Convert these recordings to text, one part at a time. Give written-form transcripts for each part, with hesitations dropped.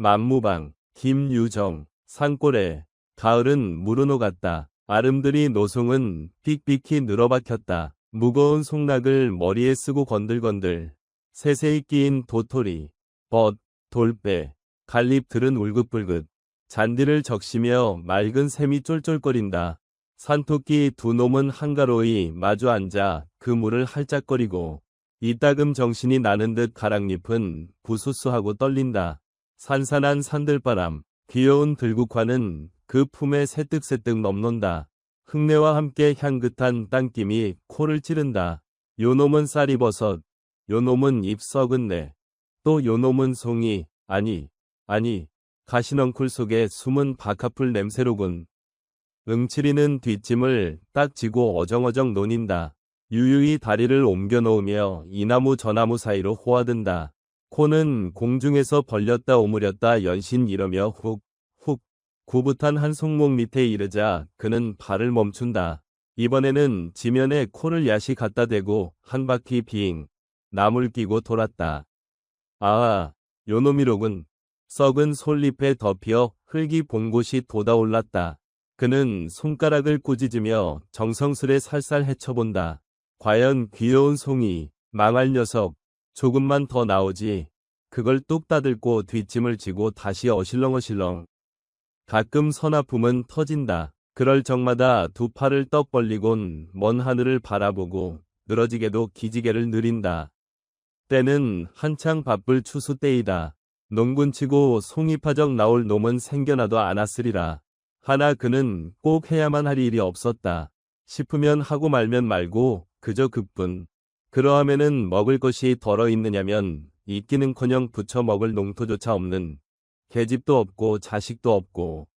만무방, 김유정, 산골에 가을은 무르노 같다. 아름드리 노송은 삑삑히 늘어박혔다. 무거운 송락을 머리에 쓰고 건들건들 세세히 끼인 도토리, 벗, 돌배, 갈잎들은 울긋불긋 잔디를 적시며 맑은 샘이 쫄쫄거린다. 산토끼 두 놈은 한가로이 마주 앉아 그 물을 할짝거리고 이따금 정신이 나는 듯 가랑잎은 부수수하고 떨린다. 산산한 산들바람, 귀여운 들국화는 그 품에 새뜩새뜩 넘논다. 흙내와 함께 향긋한 땅김이 코를 찌른다. 요놈은 쌀이버섯, 요놈은 잎 썩은 내, 또 요놈은 송이, 아니, 가시넝쿨 속에 숨은 박하풀 냄새로군. 응칠이는 뒷짐을 딱 지고 어정어정 노닌다. 유유히 다리를 옮겨 놓으며 이 나무 저 나무 사이로 호화든다. 코는 공중에서 벌렸다 오므렸다 연신 이러며 훅 구붓한 한 송목 밑에 이르자 그는 발을 멈춘다. 이번에는 지면에 코를 야시 갖다 대고 한 바퀴 빙 나물 끼고 돌았다. 아아, 요놈이로군. 썩은 솔잎에 덮여 흙이 봉곳이 돋아올랐다. 그는 손가락을 꾸짖으며 정성스레 살살 헤쳐본다. 과연 귀여운 송이, 망할 녀석, 조금만 더 나오지. 그걸 뚝 따들고 뒷짐을 지고 다시 어실렁어실렁. 가끔 서나품은 터진다. 그럴 적마다 두 팔을 떡 벌리곤 먼 하늘을 바라보고 늘어지게도 기지개를 느린다. 때는 한창 바쁠 추수 때이다. 농군치고 송이파적 나올 놈은 생겨나도 않았으리라. 하나 그는 꼭 해야만 할 일이 없었다. 싶으면 하고 말면 말고 그저 그뿐. 그러함에는 먹을 것이 덜어 있느냐면 있기는커녕 부쳐 먹을 농토조차 없는 계집도 없고 자식도 없고.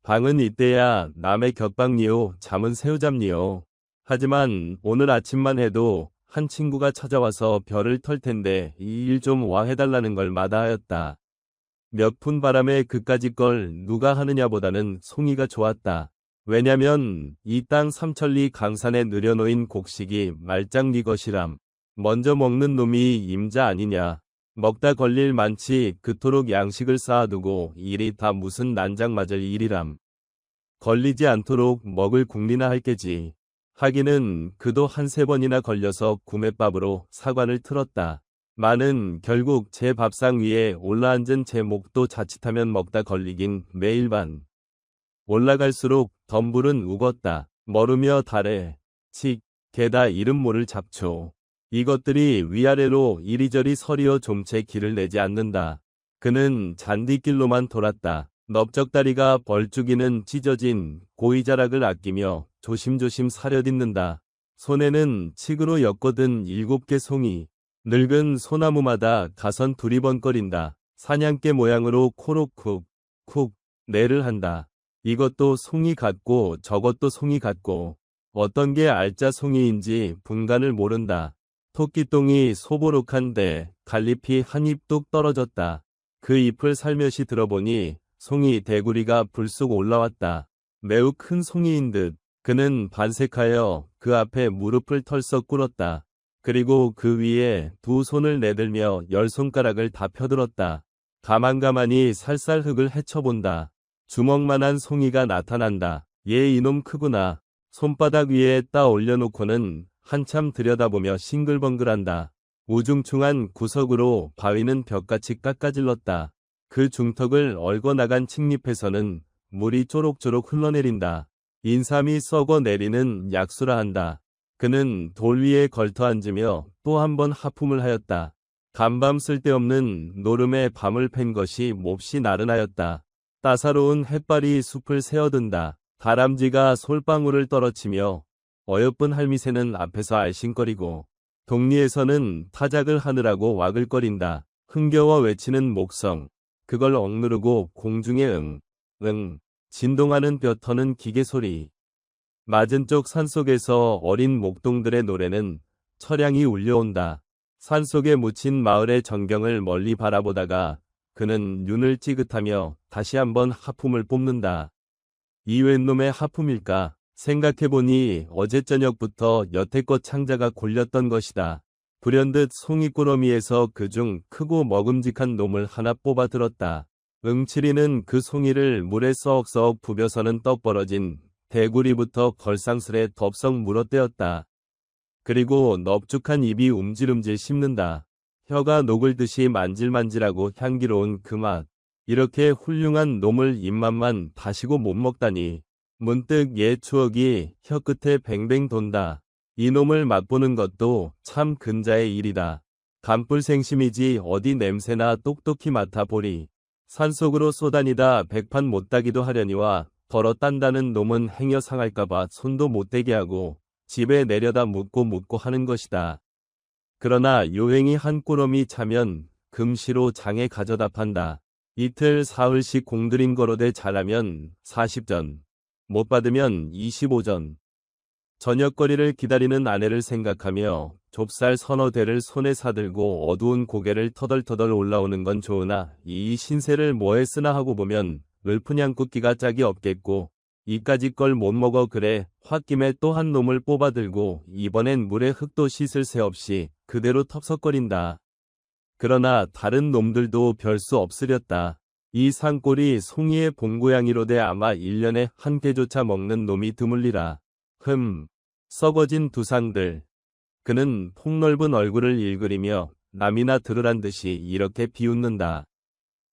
방은 이때야 남의 곁방니요 잠은 새우잡니요. 하지만 오늘 아침만 해도 한 친구가 찾아와서 별을 털 텐데 이 일 좀 와 해달라는 걸 마다하였다. 몇 푼 바람에 그까짓 걸 누가 하느냐보다는 송이가 좋았다. 왜냐면 이 땅 삼천리 강산에 늘여놓인 곡식이 말짱 네 것이람. 먼저 먹는 놈이 임자 아니냐. 먹다 걸릴 많지 그토록 양식을 쌓아두고 일이 다 무슨 난장 맞을 일이람. 걸리지 않도록 먹을 궁리나 할 게지. 하기는 그도 한세 번이나 걸려서 구맷밥으로 사관을 틀었다. 마는 결국 제 밥상 위에 올라앉은 제 목도 자칫하면 먹다 걸리긴 매일 반. 올라갈수록 덤불은 우겄다. 머르며 달에 칙 게다 이름 모를 잡초. 이것들이 위아래로 이리저리 서리어 좀채 길을 내지 않는다. 그는 잔디길로만 돌았다. 넓적다리가 벌쭉이는 찢어진 고이자락을 아끼며 조심조심 사려딛는다. 손에는 칡으로 엮어든 7개 송이. 늙은 소나무마다 가선 두리번거린다. 사냥개 모양으로 코로 쿡 내를 한다. 이것도 송이 같고 저것도 송이 같고 어떤 게 알짜 송이인지 분간을 모른다. 토끼똥이 소보룩한데 갈잎이 한 입 뚝 떨어졌다. 그 잎을 살며시 들어보니 송이 대구리가 불쑥 올라왔다. 매우 큰 송이인 듯. 그는 반색하여 그 앞에 무릎을 털썩 꿇었다. 그리고 그 위에 두 손을 내들며 10손가락을 다 펴들었다. 가만가만히 살살 흙을 헤쳐본다. 주먹만한 송이가 나타난다. 얘 이놈 크구나. 손바닥 위에 따 올려놓고는 한참 들여다보며 싱글벙글한다. 우중충한 구석으로 바위는 벽같이 깎아질렀다. 그 중턱을 얼거나간 칡잎에서는 물이 쪼록쪼록 흘러내린다. 인삼이 썩어 내리는 약수라 한다. 그는 돌 위에 걸터 앉으며 또 한 번 하품을 하였다. 간밤 쓸데없는 노름에 밤을 팬 것이 몹시 나른하였다. 따사로운 햇발이 숲을 새어든다. 다람쥐가 솔방울을 떨어치며 어여쁜 할미새는 앞에서 알싱거리고 동리에서는 타작을 하느라고 와글거린다. 흥겨워 외치는 목성. 그걸 억누르고 공중에 응 진동하는 뼈 터는 기계 소리. 맞은 쪽 산속에서 어린 목동들의 노래는 처량히 울려온다. 산속에 묻힌 마을의 전경을 멀리 바라보다가 그는 눈을 찌긋하며 다시 한번 하품을 뽑는다. 이 웬 놈의 하품일까? 생각해보니 어제 저녁부터 여태껏 창자가 골렸던 것이다. 불현듯 송이꾸러미에서 그중 크고 먹음직한 놈을 하나 뽑아 들었다. 응칠이는 그 송이를 물에 썩썩 부벼서는 떡 벌어진 대구리부터 걸상스레 덥석 물어떼었다. 그리고 넙죽한 입이 움찔움찔 씹는다. 혀가 녹을 듯이 만질만질하고 향기로운 그 맛. 이렇게 훌륭한 놈을 입맛만 다시고 못 먹다니. 문득 옛 추억이 혀끝에 뱅뱅 돈다. 이놈을 맛보는 것도 참 근자의 일이다. 간불생심이지 어디 냄새나 똑똑히 맡아보리. 산속으로 쏘다니다 백판 못따기도 하려니와 더러 딴다는 놈은 행여 상할까봐 손도 못대게 하고 집에 내려다 묻고 하는 것이다. 그러나 요행이 한 꾸러미 차면 금시로 장에 가져다 판다. 이틀 사흘씩 공들인 거로되 잘하면 40전, 못 받으면 25전. 저녁거리를 기다리는 아내를 생각하며 좁쌀 서너 대를 손에 사들고 어두운 고개를 터덜터덜 올라오는 건 좋으나 이 신세를 뭐에 쓰나 하고 보면 을푼양국기가 짝이 없겠고 이까짓 걸 못 먹어 그래 홧김에 또 한 놈을 뽑아들고 이번엔 물에 흙도 씻을 새 없이 그대로 텁석거린다. 그러나 다른 놈들도 별 수 없으렸다. 이 산골이 송이의 본고양이로되 아마 1년에 한 개조차 먹는 놈이 드물리라. 썩어진 두상들. 그는 폭넓은 얼굴을 일그리며 남이나 들으란 듯이 이렇게 비웃는다.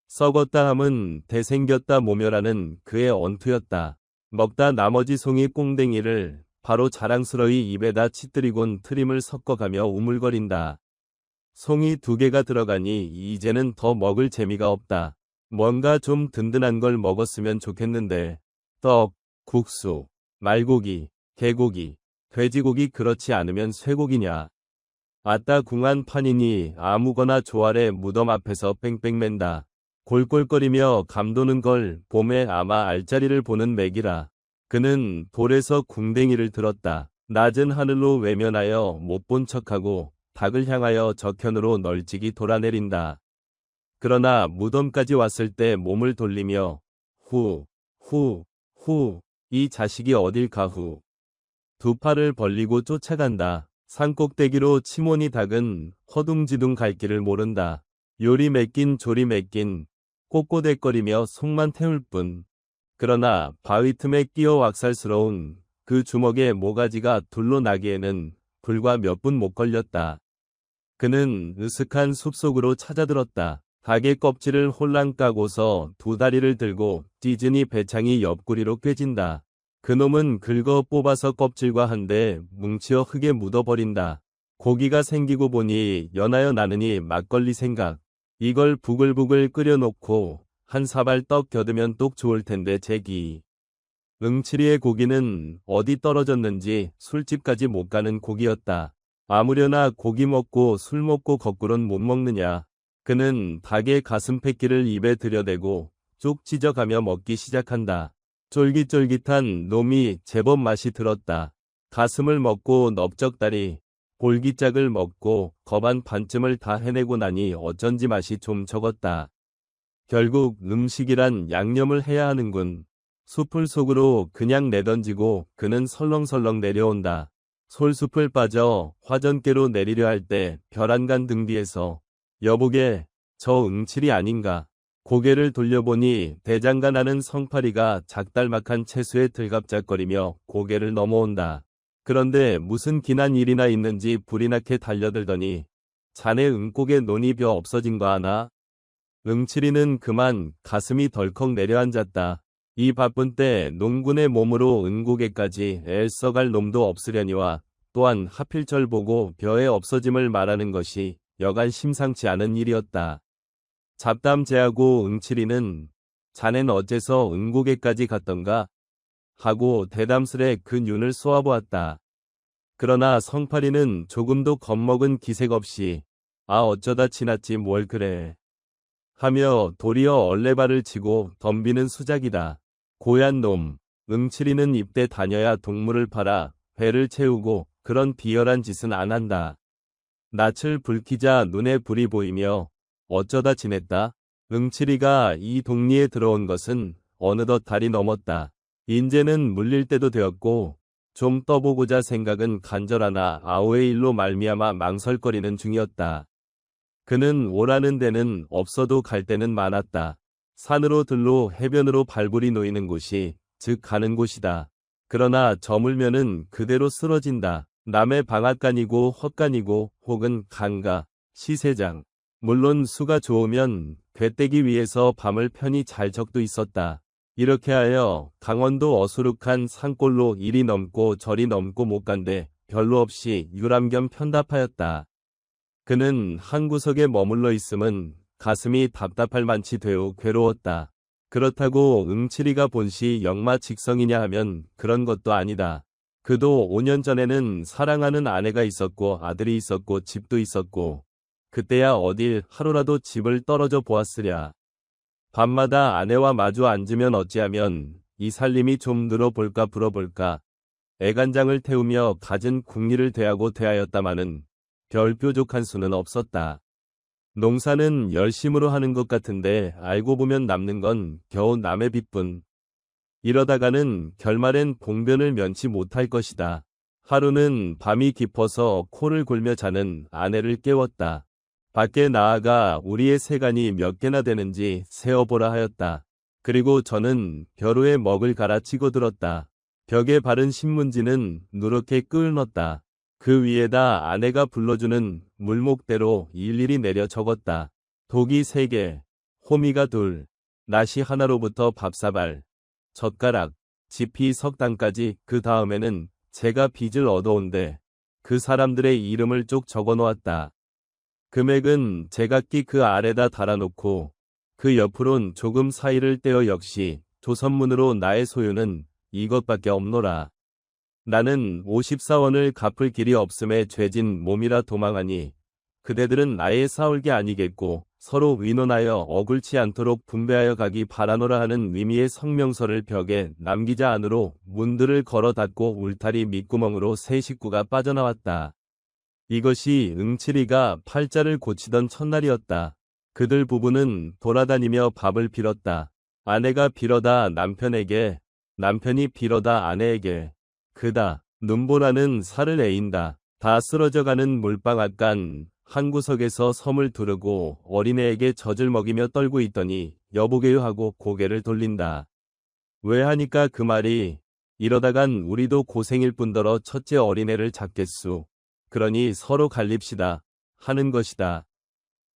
썩었다 함은 대생겼다 모멸하는 그의 언투였다. 먹다 나머지 송이 꽁댕이를 바로 자랑스러이 입에다 치뜨리곤 트림을 섞어가며 우물거린다. 송이 2개가 들어가니 이제는 더 먹을 재미가 없다. 뭔가 좀 든든한 걸 먹었으면 좋겠는데. 떡, 국수, 말고기, 개고기, 돼지고기 그렇지 않으면 쇠고기냐. 아따 궁한 판이니 아무거나 조아래 무덤 앞에서 뺑뺑맨다. 골골거리며 감도는 걸 봄에 아마 알짜리를 보는 맥이라. 그는 돌에서 궁뎅이를 들었다. 낮은 하늘로 외면하여 못 본 척하고 닭을 향하여 저편으로 널찍이 돌아내린다. 그러나 무덤까지 왔을 때 몸을 돌리며 후, 이 자식이 어딜 가후. 2팔을 벌리고 쫓아간다. 산꼭대기로 치모니 닭은 허둥지둥 갈 길을 모른다. 요리 맺긴 조리 맺긴 꼬꼬대거리며 속만 태울 뿐. 그러나 바위 틈에 끼어 왁살스러운 그 주먹의 모가지가 둘로 나기에는 불과 몇 분 못 걸렸다. 그는 으슥한 숲속으로 찾아들었다. 닭의 껍질을 홀랑 까고서 2 다리를 들고 찢으니 배창이 옆구리로 꿰진다. 그놈은 긁어 뽑아서 껍질과 한데 뭉치어 흙에 묻어버린다. 고기가 생기고 보니 연하여 나느니 막걸리 생각. 이걸 부글부글 끓여놓고 한 사발 떡 겨두면 똑 좋을 텐데 제기. 응칠이의 고기는 어디 떨어졌는지 술집까지 못 가는 고기였다. 아무려나 고기 먹고 술 먹고 거꾸론 못 먹느냐. 그는 닭의 가슴 팻기를 입에 들여대고 쭉 찢어가며 먹기 시작한다. 쫄깃쫄깃한 놈이 제법 맛이 들었다. 가슴을 먹고 넓적다리, 골기짝을 먹고 겁한 반쯤을 다 해내고 나니 어쩐지 맛이 좀 적었다. 결국 음식이란 양념을 해야 하는군. 숲을 속으로 그냥 내던지고 그는 설렁설렁 내려온다. 솔숲을 빠져 화전께로 내리려 할 때 별안간 등 뒤에서 여보게 저 응칠이 아닌가. 고개를 돌려보니 대장간 하는 성파리가 작달막한 채수에 들갑작거리며 고개를 넘어온다. 그런데 무슨 기난 일이나 있는지 불이 나게 달려들더니 자네 응곡의 논이 벼 없어진 거 아나? 응칠이는 그만 가슴이 덜컥 내려앉았다. 이 바쁜 때 농군의 몸으로 응곡에까지 애써갈 놈도 없으려니와 또한 하필 절 보고 벼의 없어짐을 말하는 것이 여간 심상치 않은 일이었다. 잡담제하고 응칠이는 자넨 어째서 응곡에까지 갔던가? 하고 대담스레 그 눈을 쏘아보았다. 그러나 성파리는 조금도 겁먹은 기색 없이 아 어쩌다 지났지 뭘 그래 하며 도리어 얼레발을 치고 덤비는 수작이다. 고얀 놈. 응칠이는 입대 다녀야 동물을 팔아 배를 채우고 그런 비열한 짓은 안 한다. 낯을 붉히자 눈에 불이 보이며 어쩌다 지냈다. 응칠이가 이 동리에 들어온 것은 어느덧 달이 넘었다. 인제는 물릴 때도 되었고 좀 떠보고자 생각은 간절하나 아오의 일로 말미암아 망설거리는 중이었다. 그는 오라는 데는 없어도 갈 데는 많았다. 산으로 들로 해변으로 발불이 놓이는 곳이 즉 가는 곳이다. 그러나 저물면은 그대로 쓰러진다. 남의 방앗간이고 헛간이고 혹은 강가, 시세장. 물론 수가 좋으면 궤떼기 위해서 밤을 편히 잘 적도 있었다. 이렇게 하여 강원도 어수룩한 산골로 이리 넘고 저리 넘고 못 간데 별로 없이 유람겸 편답하였다. 그는 한 구석에 머물러 있음은 가슴이 답답할 만치 되어 괴로웠다. 그렇다고 응칠이가 본시 역마직성이냐 하면 그런 것도 아니다. 그도 5년 전에는 사랑하는 아내가 있었고 아들이 있었고 집도 있었고 그때야 어딜 하루라도 집을 떨어져 보았으랴. 밤마다 아내와 마주 앉으면 어찌하면 이 살림이 좀 늘어볼까 불어볼까 애간장을 태우며 갖은 궁리를 대하고 대하였다마는 별 뾰족한 수는 없었다. 농사는 열심으로 하는 것 같은데 알고 보면 남는 건 겨우 남의 빚뿐. 이러다가는 결말엔 봉변을 면치 못할 것이다. 하루는 밤이 깊어서 코를 골며 자는 아내를 깨웠다. 밖에 나아가 우리의 세간이 몇 개나 되는지 세어보라 하였다. 그리고 저는 벼루에 먹을 갈아치고 들었다. 벽에 바른 신문지는 누렇게 끄을렀다. 그 위에다 아내가 불러주는 물목대로 일일이 내려 적었다. 독이 3개, 호미가 2, 낫이 하나로부터 밥사발, 젓가락, 지피 석당까지 그 다음에는 제가 빚을 얻어온데 그 사람들의 이름을 쭉 적어놓았다. 금액은 제각기 그 아래다 달아놓고 그 옆으론 조금 사이를 떼어 역시 조선문으로 나의 소유는 이것밖에 없노라. 나는 54원을 갚을 길이 없음에 죄진 몸이라 도망하니 그대들은 나의 싸울 게 아니겠고 서로 의논하여 억울치 않도록 분배하여 가기 바라노라 하는 의미의 성명서를 벽에 남기자 안으로 문들을 걸어 닫고 울타리 밑구멍으로 세 식구가 빠져나왔다. 이것이 응칠이가 팔자를 고치던 첫날이었다. 그들 부부는 돌아다니며 밥을 빌었다. 아내가 빌어다 남편에게, 남편이 빌어다 아내에게. 그다. 눈보라는 살을 에인다. 다 쓰러져가는 물방앗간 한 구석에서 섬을 두르고 어린애에게 젖을 먹이며 떨고 있더니 여보게요 하고 고개를 돌린다. 왜 하니까 그 말이 이러다간 우리도 고생일 뿐더러 첫째 어린애를 잡겠수. 그러니 서로 갈립시다. 하는 것이다.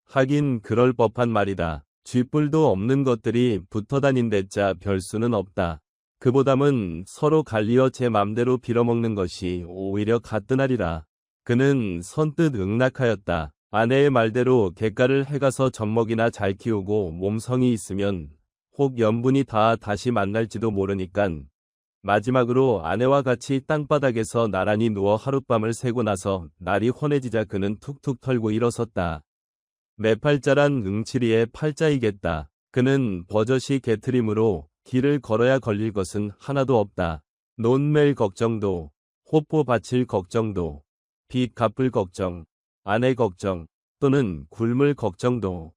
하긴 그럴 법한 말이다. 쥐뿔도 없는 것들이 붙어다닌댔자 별수는 없다. 그보담은 서로 갈리어 제 맘대로 빌어먹는 것이 오히려 가뜩하리라. 그는 선뜻 응낙하였다. 아내의 말대로 객가를 해가서 젖먹이나 잘 키우고 몸성이 있으면 혹 연분이 다 다시 만날지도 모르니깐 마지막으로 아내와 같이 땅바닥에서 나란히 누워 하룻밤을 새고 나서 날이 환해지자 그는 툭툭 털고 일어섰다. 매팔자란 응칠이의 팔자이겠다. 그는 버젓이 개트림으로 길을 걸어야 걸릴 것은 하나도 없다. 논멜 걱정도, 호포 바칠 걱정도, 빚 갚을 걱정, 아내 걱정, 또는 굶을 걱정도.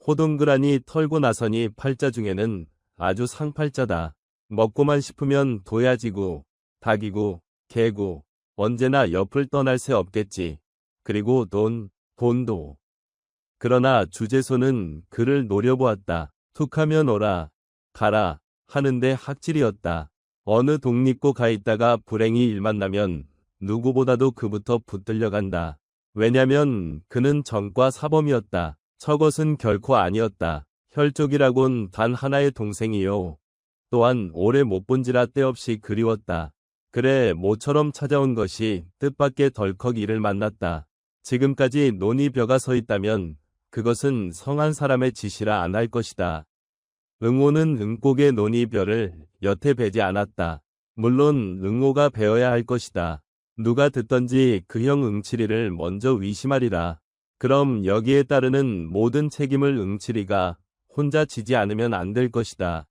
호동그라니 털고 나서니 팔자 중에는 아주 상팔자다. 먹고만 싶으면 도야지고, 닭이고, 개고, 언제나 옆을 떠날 새 없겠지. 그리고 돈도. 그러나 주제소는 그를 노려보았다. 툭하면 오라, 가라 하는데 학질이었다. 어느 독립고 가 있다가 불행히 일만 나면 누구보다도 그부터 붙들려 간다. 왜냐면 그는 전과 사범이었다. 저것은 결코 아니었다. 혈족이라곤 단 하나의 동생이요. 또한 오래 못 본지라 때없이 그리웠다. 그래 모처럼 찾아온 것이 뜻밖의 덜컥 이를 만났다. 지금까지 논이 벼가 서 있다면 그것은 성한 사람의 짓이라 안 할 것이다. 응오는 응곡의 논이 벼를 여태 베지 않았다. 물론 응오가 베어야 할 것이다. 누가 듣던지 그 형 응칠이를 먼저 위심하리라. 그럼 여기에 따르는 모든 책임을 응칠이가 혼자 지지 않으면 안 될 것이다.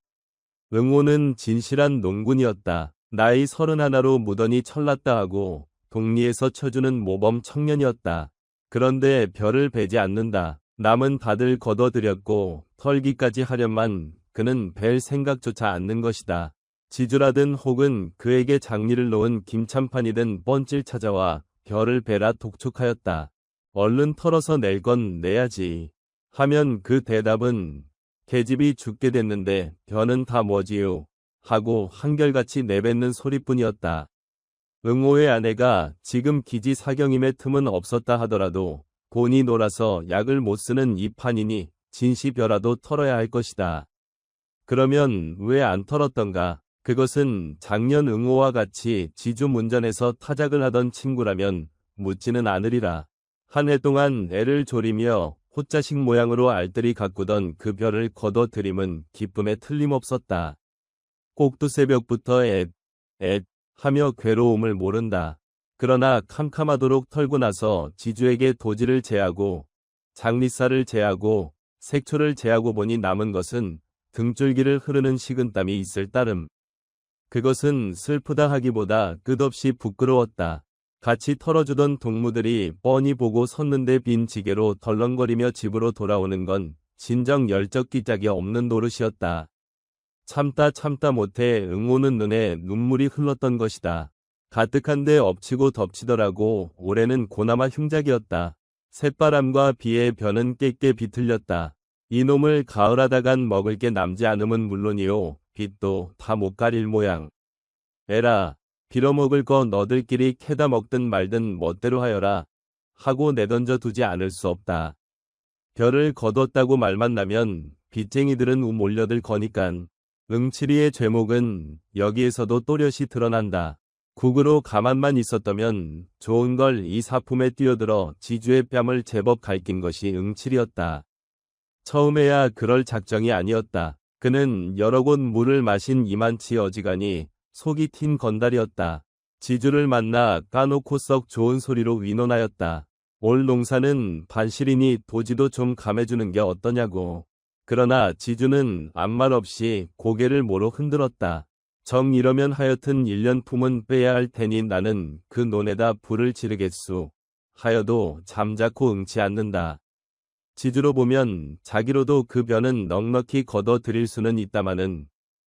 응오는 진실한 농군이었다. 나이 31로 무던히 철났다 하고 독리에서 쳐주는 모범 청년이었다. 그런데 벼를 베지 않는다. 남은 다들 걷어들였고 털기까지 하련만 그는 벨 생각조차 않는 것이다. 지주라든 혹은 그에게 장리를 놓은 김참판이든 뻔질 찾아와 벼를 베라 독촉하였다. 얼른 털어서 낼 건 내야지. 하면 그 대답은 계집이 죽게 됐는데 벼는 다 뭐지요? 하고 한결같이 내뱉는 소리뿐이었다. 응호의 아내가 지금 기지사경임의 틈은 없었다 하더라도 본이 놀아서 약을 못 쓰는 이 판이니 진시벼라도 털어야 할 것이다. 그러면 왜 안 털었던가? 그것은 작년 응호와 같이 지주문전에서 타작을 하던 친구라면 묻지는 않으리라. 한 해 동안 애를 졸이며 호자식 모양으로 알뜰히 가꾸던 그 벼를 걷어들임은 기쁨에 틀림없었다. 꼭두새벽부터 앳 하며 괴로움을 모른다. 그러나 캄캄하도록 털고 나서 지주에게 도지를 제하고 장리쌀을 제하고 색초를 제하고 보니 남은 것은 등줄기를 흐르는 식은땀이 있을 따름. 그것은 슬프다 하기보다 끝없이 부끄러웠다. 같이 털어주던 동무들이 뻔히 보고 섰는데 빈 지게로 덜렁거리며 집으로 돌아오는 건 진정 열적기짝이 없는 노릇이었다. 참다 못해 응호는 눈에 눈물이 흘렀던 것이다. 가뜩한데 엎치고 덮치더라고. 올해는 고나마 흉작이었다. 새바람과 비에 벼는 깨깨 비틀렸다. 이놈을 가을하다간 먹을 게 남지 않음은 물론이요. 빚도 다 못 가릴 모양. 에라, 빌어먹을 거 너들끼리 캐다 먹든 말든 멋대로 하여라. 하고 내던져 두지 않을 수 없다. 벼를 거뒀다고 말만 나면 빚쟁이들은 몰려들 거니깐. 응칠이의 죄목은 여기에서도 또렷이 드러난다. 국으로 가만만 있었다면 좋은 걸 이 사품에 뛰어들어 지주의 뺨을 제법 갈긴 것이 응칠이었다. 처음에야 그럴 작정이 아니었다. 그는 여러 곳 물을 마신 이만치 어지간히 속이 튄 건달이었다. 지주를 만나 까놓고 썩 좋은 소리로 위논하였다. 올 농사는 반실이니 도지도 좀 감해주는 게 어떠냐고. 그러나 지주는 아무 말 없이 고개를 모로 흔들었다. 정 이러면 하여튼 1년 품은 빼야 할 테니 나는 그 논에다 불을 지르겠수. 하여도 잠자코 응치 않는다. 지주로 보면 자기로도 그 벼는 넉넉히 걷어들일 수는 있다마는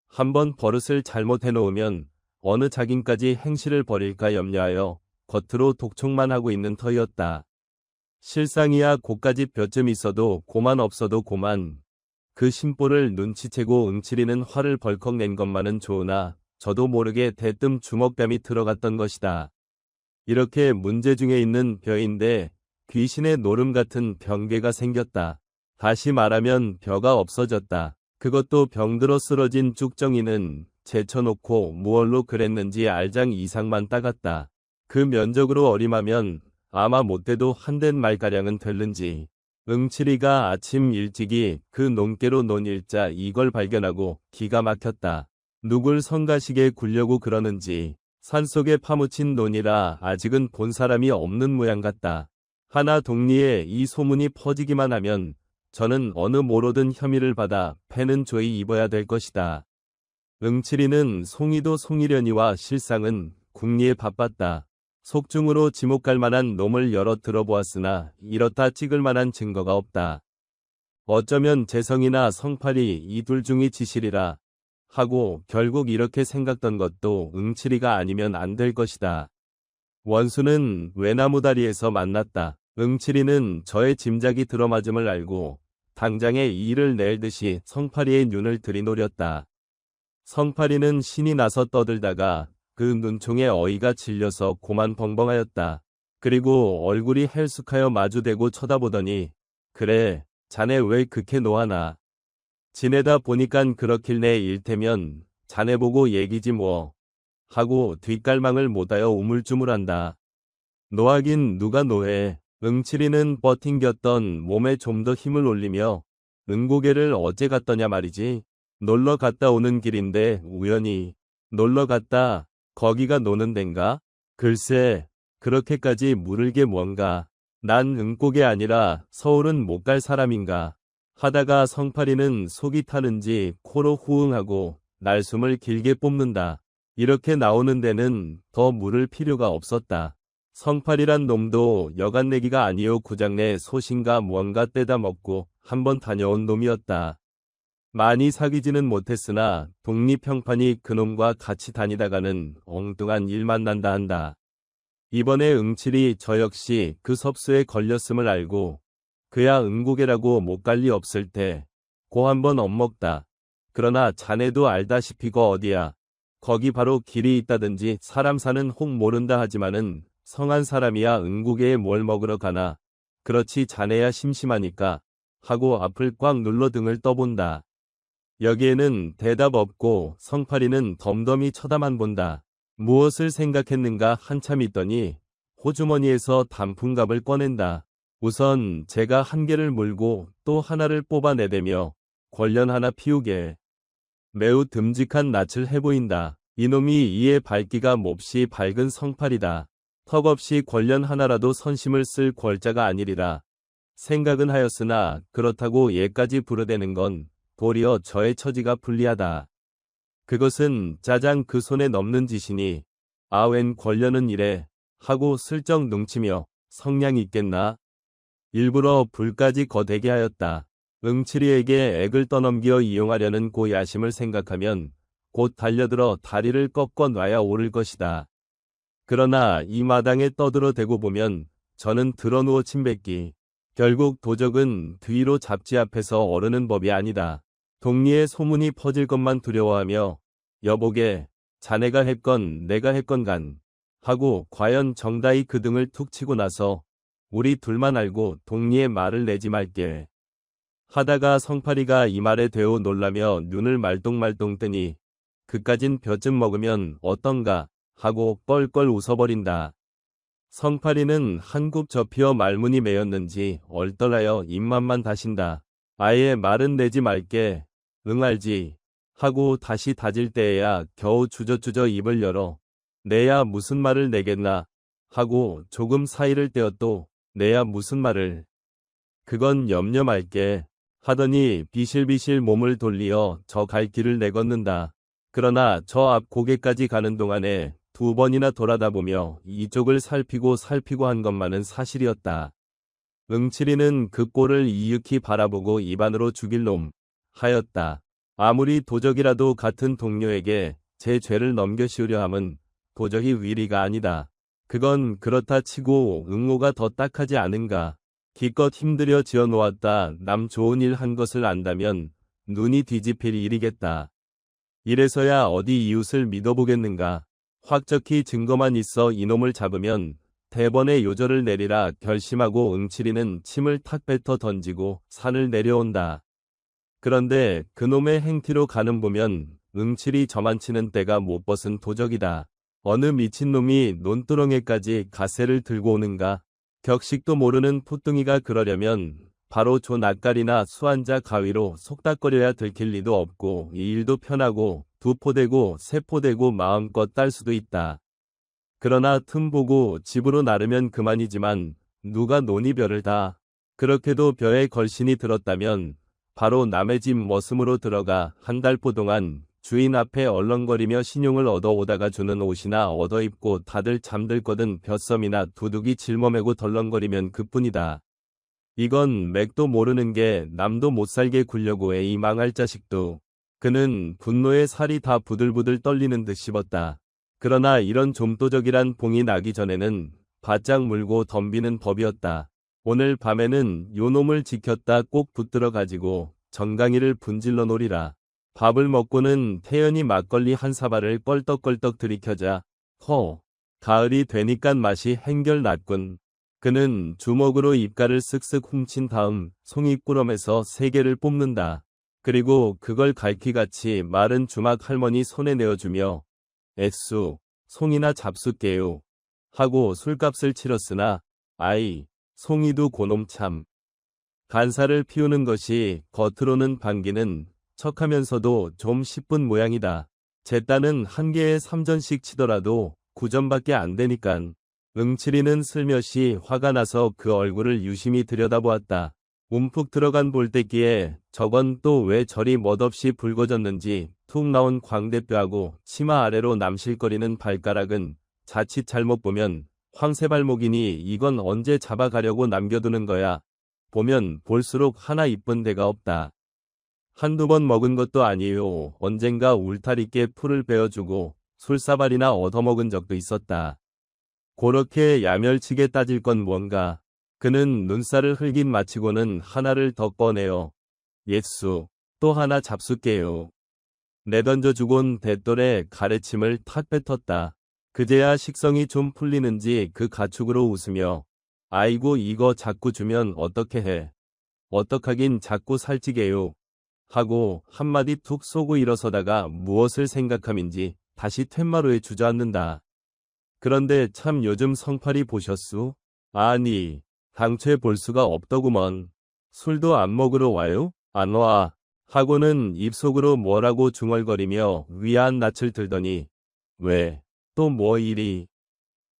한번 버릇을 잘못해 놓으면 어느 작인까지 행실을 벌일까 염려하여 겉으로 독촉만 하고 있는 터이었다. 실상이야 고까지 벼쯤 있어도 고만 없어도 고만. 그 심보를 눈치채고 응칠이는 화를 벌컥 낸 것만은 좋으나 저도 모르게 대뜸 주먹뺨이 들어갔던 것이다. 이렇게 문제 중에 있는 벼인데 귀신의 노름 같은 병괴가 생겼다. 다시 말하면 벼가 없어졌다. 그것도 병들어 쓰러진 쭉정이는 제쳐놓고 무얼로 그랬는지 알장 이상만 따갔다. 그 면적으로 어림하면 아마 못돼도 한 된 말가량은 될는지. 응칠이가 아침 일찍이 그 논깨로 논 일자 이걸 발견하고 기가 막혔다. 누굴 성가시게 굴려고 그러는지. 산속에 파묻힌 논이라 아직은 본 사람이 없는 모양 같다. 하나 동리에 이 소문이 퍼지기만 하면 저는 어느 모로든 혐의를 받아 패는 조이 입어야 될 것이다. 응칠이는 송이도 송이려니와 실상은 궁리에 바빴다. 속중으로 지목 갈 만한 놈을 여러 들어보았으나 이렇다 찍을 만한 증거가 없다. 어쩌면 재성이나 성팔이 이 둘 중의 지실이라 하고 결국 이렇게 생각던 것도 응칠이가 아니면 안 될 것이다. 원수는 외나무다리에서 만났다. 응칠이는 저의 짐작이 들어맞음을 알고 당장에 이를 낼 듯이 성팔이의 눈을 들이노렸다. 성팔이는 신이 나서 떠들다가 그 눈총에 어이가 질려서 고만 벙벙하였다. 그리고 얼굴이 헬쑥하여 마주대고 쳐다보더니 그래, 자네 왜 그렇게 노하나. 지내다 보니깐 그렇길래 일테면 자네 보고 얘기지 뭐. 하고 뒷갈망을 못하여 우물쭈물한다. 노하긴 누가 노해. 응칠이는 버팅겼던 몸에 좀 더 힘을 올리며 응고개를 어째 갔더냐 말이지. 놀러 갔다 오는 길인데 우연히. 놀러 갔다. 거기가 노는 덴가? 글쎄, 그렇게까지 물을 게 뭔가. 난 응고개 아니라 서울은 못 갈 사람인가. 하다가 성팔이는 속이 타는지 코로 후응하고 날숨을 길게 뽑는다. 이렇게 나오는 데는 더 물을 필요가 없었다. 성팔이란 놈도 여간내기가 아니요 구장내 소신가 무언가 떼다 먹고 한번 다녀온 놈이었다. 많이 사귀지는 못했으나 독립형판이 그놈과 같이 다니다가는 엉뚱한 일 만난다 한다. 이번에 응칠이 저 역시 그 섭수에 걸렸음을 알고 그야 응고개라고 못 갈 리 없을 때 고 한번 엿먹다. 그러나 자네도 알다시피 거 어디야. 거기 바로 길이 있다든지 사람 사는 혹 모른다 하지만은 성한 사람이야 응국에 뭘 먹으러 가나. 그렇지 자네야 심심하니까. 하고 앞을 꽉 눌러 등을 떠본다. 여기에는 대답 없고 성팔이는 덤덤히 쳐다만 본다. 무엇을 생각했는가 한참 있더니 호주머니에서 단풍갑을 꺼낸다. 우선 제가 한 개를 물고 또 하나를 뽑아내대며 권련 하나 피우게. 매우 듬직한 낯을 해보인다. 이놈이 이에 밝기가 몹시 밝은 성팔이다. 턱없이 권련 하나라도 선심을 쓸 권자가 아니리라. 생각은 하였으나 그렇다고 얘까지 부르대는 건 도리어 저의 처지가 불리하다. 그것은 짜장 그 손에 넘는 짓이니 웬 권련은 이래 하고 슬쩍 눈치며 성량 있겠나. 일부러 불까지 거대게 하였다. 응칠이에게 액을 떠넘겨 이용하려는 고 야심을 생각하면 곧 달려들어 다리를 꺾어 놔야 오를 것이다. 그러나 이 마당에 떠들어 대고 보면 저는 드러누워 침뱉기. 결국 도적은 뒤로 잡지 앞에서 어르는 법이 아니다. 동리에 소문이 퍼질 것만 두려워하며 여보게 자네가 했건 내가 했건 간 하고 과연 정다이 그 등을 툭 치고 나서 우리 둘만 알고 동리에 말을 내지 말게 하다가 성팔이가 이 말에 대우 놀라며 눈을 말똥말똥 뜨니 그까진 벼쯤 먹으면 어떤가 하고 껄껄 웃어버린다. 성팔이는 한굽 접히어 말문이 메였는지 얼떨하여 입맛만 다신다. 아예 말은 내지 말게. 응 알지. 하고 다시 다질 때에야 겨우 주저주저 입을 열어. 내야 무슨 말을 내겠나. 하고 조금 사이를 떼어 내야 무슨 말을. 그건 염려 말게. 하더니 비실비실 몸을 돌리어 저 갈 길을 내걷는다. 그러나 저 앞 고개까지 가는 동안에 2번이나 돌아다보며 이쪽을 살피고 한 것만은 사실이었다. 응칠이는 그 꼴을 이윽히 바라보고 입안으로 죽일 놈 하였다. 아무리 도적이라도 같은 동료에게 제 죄를 넘겨씌우려 함은 도적이 위리가 아니다. 그건 그렇다 치고 응모가 더 딱하지 않은가. 기껏 힘들여 지어놓았다 남 좋은 일 한 것을 안다면 눈이 뒤집힐 일이겠다. 이래서야 어디 이웃을 믿어보겠는가. 확적히 증거만 있어 이놈을 잡으면 대번에 요절을 내리라 결심하고 응칠이는 침을 탁 뱉어 던지고 산을 내려온다. 그런데 그놈의 행티로 가는 보면 응칠이 저만 치는 때가 못 벗은 도적이다. 어느 미친놈이 논두렁에까지 갓새를 들고 오는가. 격식도 모르는 푸뚱이가 그러려면 바로 조 낯가리나 수한자 가위로 속닥거려야 들킬 리도 없고 이 일도 편하고 2포대고 3포대고 마음껏 딸 수도 있다. 그러나 틈보고 집으로 나르면 그만이지만 누가 논이 벼를 다. 그렇게도 벼에 걸신이 들었다면 바로 남의 집 머슴으로 들어가 한 달포 동안 주인 앞에 얼렁거리며 신용을 얻어오다가 주는 옷이나 얻어입고 다들 잠들거든 벼섬이나 두둑이 짊어매고 덜렁거리면 그뿐이다. 이건 맥도 모르는 게 남도 못살게 굴려고 해 이 망할 자식도. 그는 분노에 살이 다 부들부들 떨리는 듯 씹었다. 그러나 이런 좀도적이란 봉이 나기 전에는 바짝 물고 덤비는 법이었다. 오늘 밤에는 요놈을 지켰다 꼭 붙들어 가지고 정강이를 분질러 놓으리라. 밥을 먹고는 태연히 막걸리 한 사발을 껄떡껄떡 들이켜자 가을이 되니깐 맛이 행결났군. 그는 주먹으로 입가를 쓱쓱 훔친 다음 송이꾸럼에서 3개를 뽑는다. 그리고 그걸 갈퀴같이 마른 주막 할머니 손에 내어주며 애수, 송이나 잡숫게요 하고 술값을 치렀으나 아이, 송이도 고놈 참. 간사를 피우는 것이 겉으로는 반기는 척하면서도 좀 시쁜 모양이다. 제 딴은 한 개에 3전씩 치더라도 9전밖에 안 되니깐. 응칠이는 슬며시 화가 나서 그 얼굴을 유심히 들여다보았다. 움푹 들어간 볼때기에 저건 또 왜 저리 멋없이 붉어졌는지 툭 나온 광대뼈하고 치마 아래로 남실거리는 발가락은 자칫 잘못 보면 황새발목이니 이건 언제 잡아가려고 남겨두는 거야. 보면 볼수록 하나 이쁜 데가 없다. 한두 번 먹은 것도 아니에요. 언젠가 울타리께 풀을 베어주고 술사발이나 얻어먹은 적도 있었다. 그렇게 야멸치게 따질 건 뭔가. 그는 눈살을 흘긴 마치고는 하나를 더 꺼내어 예수 또 하나 잡숫게요. 내던져주곤 대똘에 가래침을 탁 뱉었다. 그제야 식성이 좀 풀리는지 그 가축으로 웃으며 아이고 이거 자꾸 주면 어떻게 해. 어떡하긴 자꾸 살찌게요. 하고 한마디 툭 쏘고 일어서다가 무엇을 생각함인지 다시 툇마루에 주저앉는다. 그런데 참 요즘 성팔이 보셨수? 아니, 당최 볼 수가 없더구먼. 술도 안 먹으러 와요? 안 와. 하고는 입속으로 뭐라고 중얼거리며 위안 낯을 들더니 왜? 또 뭐 일이?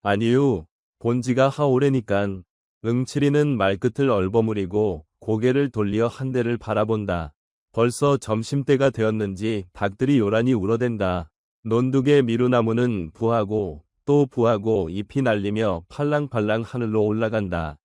아니요. 본지가 하오래니깐. 응칠이는 말끝을 얼버무리고 고개를 돌려 한 대를 바라본다. 벌써 점심때가 되었는지 닭들이 요란히 울어댄다. 논둑의 미루나무는 부하고 또 부하고 잎이 날리며 팔랑팔랑 하늘로 올라간다.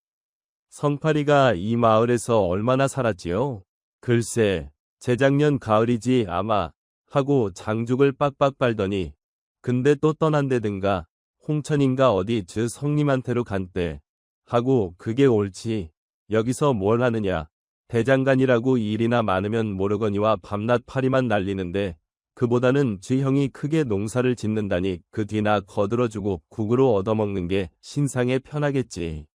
성파리가 이 마을에서 얼마나 살았지요? 글쎄, 재작년 가을이지 아마 하고 장죽을 빡빡 빨더니 근데 또 떠난대든가 홍천인가 어디 저 성님한테로 간대 하고 그게 옳지. 여기서 뭘 하느냐. 대장간이라고 일이나 많으면 모르거니와 밤낮 파리만 날리는데 그보다는 지 형이 크게 농사를 짓는다니 그 뒤나 거들어주고 국으로 얻어먹는 게 신상에 편하겠지.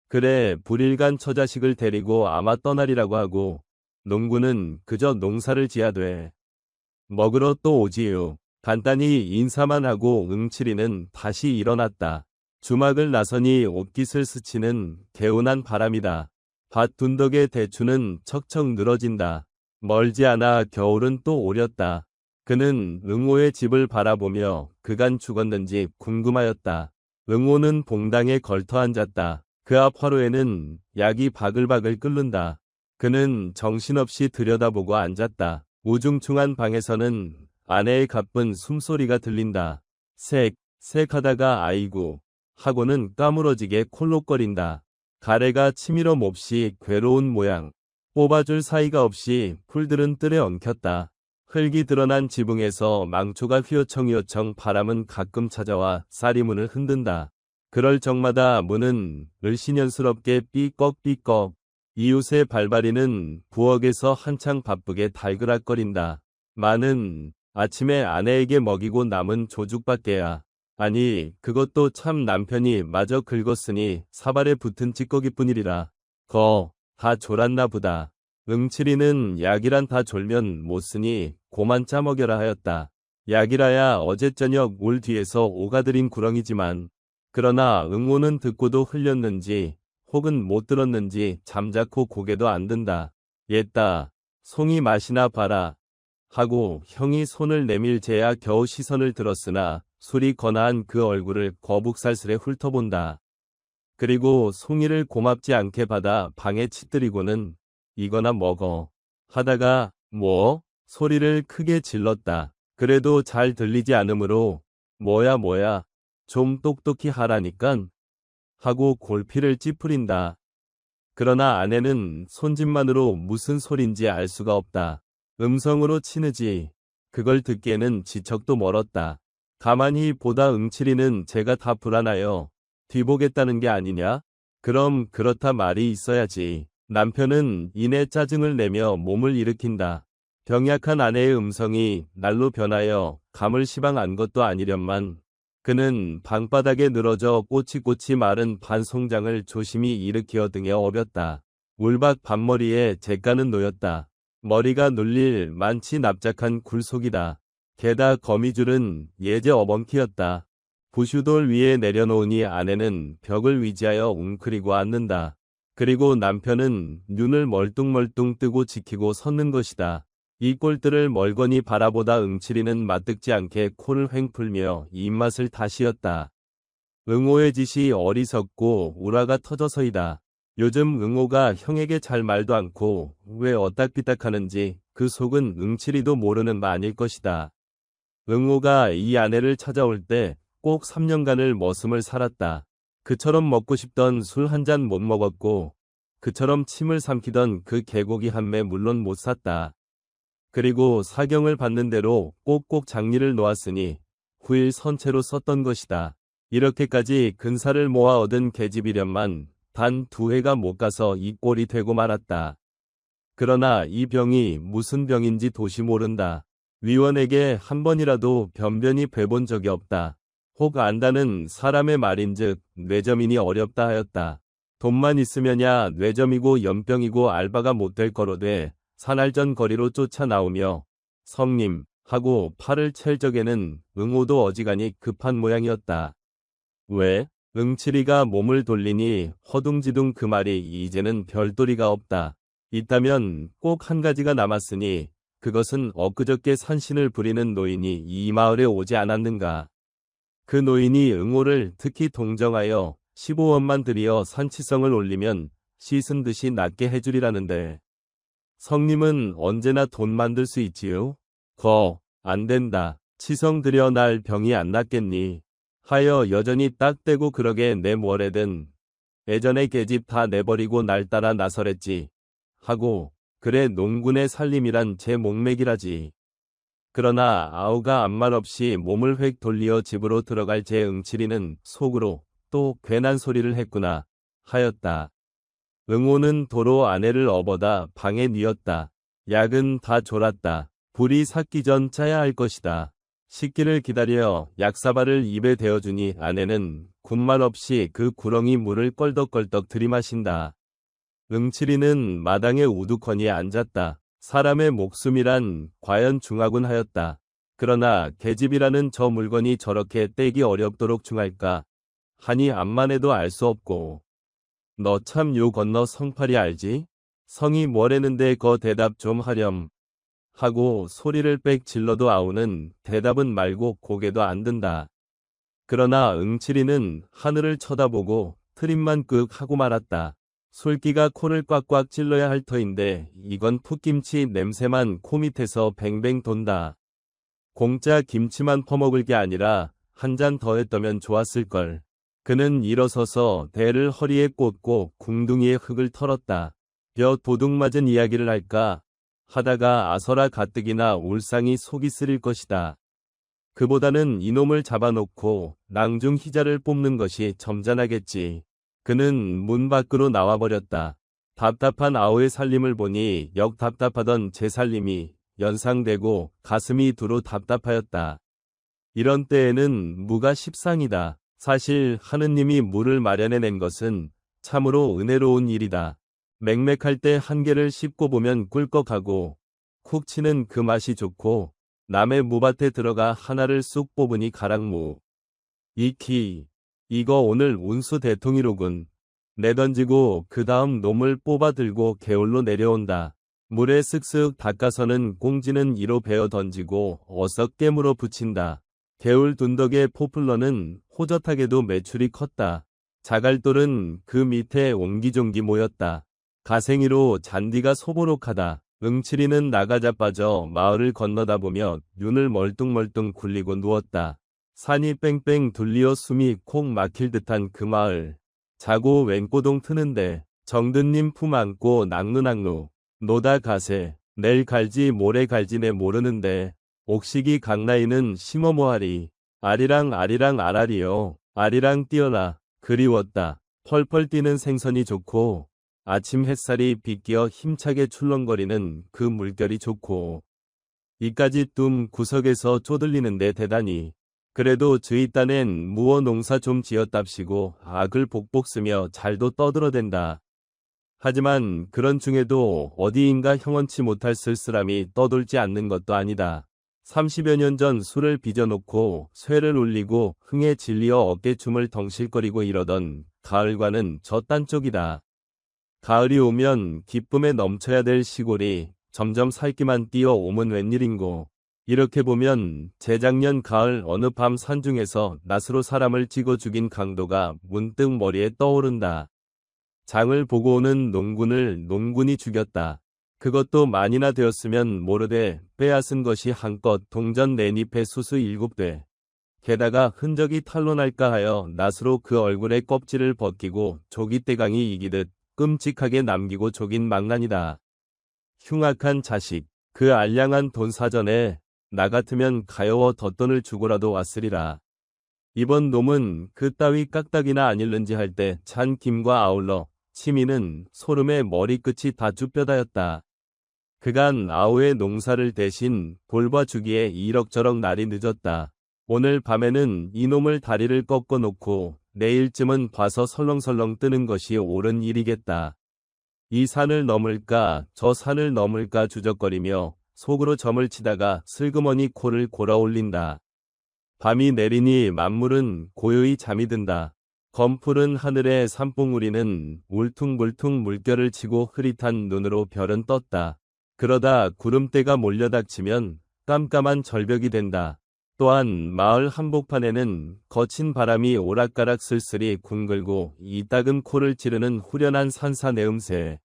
그래 불일간 처자식을 데리고 아마 떠나리라고 하고 농구는 그저 농사를 지야 돼. 먹으러 또 오지요. 간단히 인사만 하고 응칠이는 다시 일어났다. 주막을 나서니 옷깃을 스치는 개운한 바람이다. 밭 둔덕의 대추는 척척 늘어진다. 멀지 않아 겨울은 또 오렸다. 그는 응호의 집을 바라보며 그간 죽었는지 궁금하였다. 응호는 봉당에 걸터 앉았다. 그 앞 화로에는 약이 바글바글 끓는다. 그는 정신없이 들여다보고 앉았다. 우중충한 방에서는 아내의 가쁜 숨소리가 들린다. 색, 색하다가 아이고 하고는 까무러지게 콜록거린다. 가래가 치밀어 몹시 괴로운 모양. 뽑아줄 사이가 없이 풀들은 뜰에 엉켰다. 흙이 드러난 지붕에서 망초가 휘어청휘어청 바람은 가끔 찾아와 쌀이 문을 흔든다. 그럴 적마다 문은 을씨년스럽게 삐꺽삐꺽. 이웃의 발바리는 부엌에서 한창 바쁘게 달그락거린다. 많은 아침에 아내에게 먹이고 남은 조죽밖에야. 아니 그것도 참 남편이 마저 긁었으니 사발에 붙은 찌꺼기뿐이리라. 다 졸았나 보다. 응칠이는 약이란 다 졸면 못쓰니 고만 짜먹여라 하였다. 약이라야 어제 저녁 울 뒤에서 오가들인 구렁이지만 그러나 응호는 듣고도 흘렸는지 혹은 못 들었는지 잠자코 고개도 안 든다. 옛다. 송이 맛이나 봐라. 하고 형이 손을 내밀재야 겨우 시선을 들었으나 술이 거나한 그 얼굴을 거북살스레 훑어본다. 그리고 송이를 고맙지 않게 받아 방에 치뜨리고는 이거나 먹어 하다가 뭐? 소리를 크게 질렀다. 그래도 잘 들리지 않으므로 뭐야 좀 똑똑히 하라니깐 하고 골피를 찌푸린다. 그러나 아내는 손짓만으로 무슨 소린지 알 수가 없다. 음성으로 치느지 그걸 듣기에는 지척도 멀었다. 가만히 보다 응칠이는 제가 다 불안하여 뒤보겠다는 게 아니냐? 그럼 그렇다 말이 있어야지. 남편은 이내 짜증을 내며 몸을 일으킨다. 병약한 아내의 음성이 날로 변하여 감을 시방 안 것도 아니련만 그는 방바닥에 늘어져 꼬치꼬치 마른 반송장을 조심히 일으키어 등에 업였다. 울박 반머리에 잿가는 놓였다. 머리가 눌릴 많지 납작한 굴속이다. 게다 거미줄은 예제 어벙키였다. 부슈돌 위에 내려놓으니 아내는 벽을 위지하여 웅크리고 앉는다. 그리고 남편은 눈을 멀뚱멀뚱 뜨고 지키고 섰는 것이다. 이 꼴들을 멀거니 바라보다 응칠이는 맞듣지 않게 코를 휑 풀며 입맛을 다시었다. 응호의 짓이 어리석고 우라가 터져서이다. 요즘 응호가 형에게 잘 말도 않고 왜 어딱비딱하는지 그 속은 응칠이도 모르는 바 아닐 것이다. 응호가 이 아내를 찾아올 때 꼭 3년간을 머슴을 살았다. 그처럼 먹고 싶던 술 한 잔 못 먹었고 그처럼 침을 삼키던 그 개고기 한 매 물론 못 샀다. 그리고 사경을 받는 대로 꼭꼭 장리를 놓았으니 후일 선체로 썼던 것이다. 이렇게까지 근사를 모아 얻은 계집이련만 단 2해가 못 가서 이 꼴이 되고 말았다. 그러나 이 병이 무슨 병인지 도시 모른다. 위원에게 한 번이라도 변변히 뵈본 적이 없다. 혹 안다는 사람의 말인즉 뇌점이니 어렵다 하였다. 돈만 있으면야 뇌점이고 연병이고 알바가 못될 거로되 산알전 거리로 쫓아나오며 성님 하고 팔을 첼 적에는 응호도 어지간히 급한 모양이었다. 왜? 응칠이가 몸을 돌리니 허둥지둥 그 말이 이제는 별도리가 없다. 있다면 꼭 한 가지가 남았으니 그것은 엊그저께 산신을 부리는 노인이 이 마을에 오지 않았는가. 그 노인이 응호를 특히 동정하여 15원만 들여 산치성을 올리면 씻은 듯이 낫게 해주리라는데 성님은 언제나 돈 만들 수 있지요? 안 된다. 치성 들여 날 병이 안 낫겠니? 하여 여전히 딱 대고 그러게 내 뭐래든 예전에 계집 다 내버리고 날 따라 나서랬지. 하고 그래 농군의 살림이란 제 목맥이라지. 그러나 아우가 아무 말 없이 몸을 획 돌리어 집으로 들어갈 제 응칠이는 속으로 또 괜한 소리를 했구나 하였다. 응호는 도로 아내를 업어다 방에 뉘었다. 약은 다 졸았다. 불이 삭기 전 짜야 할 것이다. 식기를 기다려 약사발을 입에 대어주니 아내는 군말 없이 그 구렁이 물을 껄떡껄떡 들이마신다. 응칠이는 마당에 우두커니 앉았다. 사람의 목숨이란 과연 중하군 하였다. 그러나 계집이라는 저 물건이 저렇게 떼기 어렵도록 중할까? 하니 암만 해도 알 수 없고. 너 참 요 건너 성팔이 알지? 성이 뭐래는데 거 대답 좀 하렴. 하고 소리를 빽 질러도 아우는 대답은 말고 고개도 안 든다. 그러나 응칠이는 하늘을 쳐다보고 트림만 끄 하고 말았다. 솔기가 코를 꽉꽉 찔러야 할 터인데 이건 풋김치 냄새만 코 밑에서 뱅뱅 돈다. 공짜 김치만 퍼먹을 게 아니라 한 잔 더 했더면 좋았을걸. 그는 일어서서 대를 허리에 꽂고 궁둥이에 흙을 털었다. 벼 도둑 맞은 이야기를 할까 하다가 아서라 가뜩이나 울상이 속이 쓰릴 것이다. 그보다는 이놈을 잡아놓고 낭중 희자를 뽑는 것이 점잖하겠지. 그는 문 밖으로 나와버렸다. 답답한 아우의 살림을 보니 역 답답하던 제 살림이 연상되고 가슴이 두루 답답하였다. 이런 때에는 무가 십상이다. 사실 하느님이 물을 마련해낸 것은 참으로 은혜로운 일이다. 맹맥할 때 한 개를 씹고 보면 꿀꺽하고 쿡 치는 그 맛이 좋고 남의 무밭에 들어가 하나를 쑥 뽑으니 가랑무. 이키. 이거 오늘 운수 대통이로군. 내던지고 그 다음 놈을 뽑아 들고 개울로 내려온다. 물에 쓱쓱 닦아서는 꽁지는 이로 베어 던지고 어서 깨물어 붙인다. 개울 둔덕의 포플러는 호젓하게도 매출이 컸다. 자갈돌은 그 밑에 옹기종기 모였다. 가생이로 잔디가 소보록하다. 응칠이는 나가자빠져 마을을 건너다 보며 눈을 멀뚱멀뚱 굴리고 누웠다. 산이 뺑뺑 둘리어 숨이 콕 막힐 듯한 그 마을. 자고 웬꼬동 트는데 정든님 품 안고 낭누낭누. 노다 가세. 내일 갈지 모레 갈지 내 모르는데 옥식이 강나이는 심어 뭐하리. 아리랑 아리랑 아라리요. 아리랑 뛰어라. 그리웠다. 펄펄 뛰는 생선이 좋고 아침 햇살이 비끼어 힘차게 출렁거리는 그 물결이 좋고 이까지 뚱 구석에서 쪼들리는데 대단히 그래도 저희 딴엔 무어 농사 좀 지었답시고 악을 복복 쓰며 잘도 떠들어댄다. 하지만 그런 중에도 어디인가 형언치 못할 쓸쓸함이 떠돌지 않는 것도 아니다. 30여 년 전 술을 빚어놓고 쇠를 울리고 흥에 질리어 어깨춤을 덩실거리고 이러던 가을과는 저 딴 쪽이다. 가을이 오면 기쁨에 넘쳐야 될 시골이 점점 살기만 뛰어오면 웬일인고. 이렇게 보면 재작년 가을 어느 밤 산중에서 낫으로 사람을 찍어 죽인 강도가 문득 머리에 떠오른다. 장을 보고 오는 농군을 농군이 죽였다. 그것도 만이나 되었으면 모르되 빼앗은 것이 한껏 동전 네잎에 수수 7대. 게다가 흔적이 탄로날까 하여 낫으로 그 얼굴에 껍질을 벗기고 조기떼강이 이기듯 끔찍하게 남기고 조긴 망난이다. 흉악한 자식. 그 알량한 돈 사전에 나 같으면 가여워 덧돈을 주고라도 왔으리라. 이번 놈은 그 따위 깍딱이나 안 잃는지 할 때 찬 김과 아울러 치미는 소름에 머리끝이 다 쭈뼛하였다. 그간 아우의 농사를 대신 돌봐주기에 이럭저럭 날이 늦었다. 오늘 밤에는 이놈을 다리를 꺾어 놓고 내일쯤은 봐서 설렁설렁 뜨는 것이 옳은 일이겠다. 이 산을 넘을까 저 산을 넘을까 주저거리며 속으로 점을 치다가 슬그머니 코를 골아 올린다. 밤이 내리니 만물은 고요히 잠이 든다. 검푸른 하늘에 산봉우리는 울퉁불퉁 물결을 치고 흐릿한 눈으로 별은 떴다. 그러다 구름대가 몰려닥치면 깜깜한 절벽이 된다. 또한 마을 한복판에는 거친 바람이 오락가락 쓸쓸히 궁글고 이따금 코를 찌르는 후련한 산사내음새.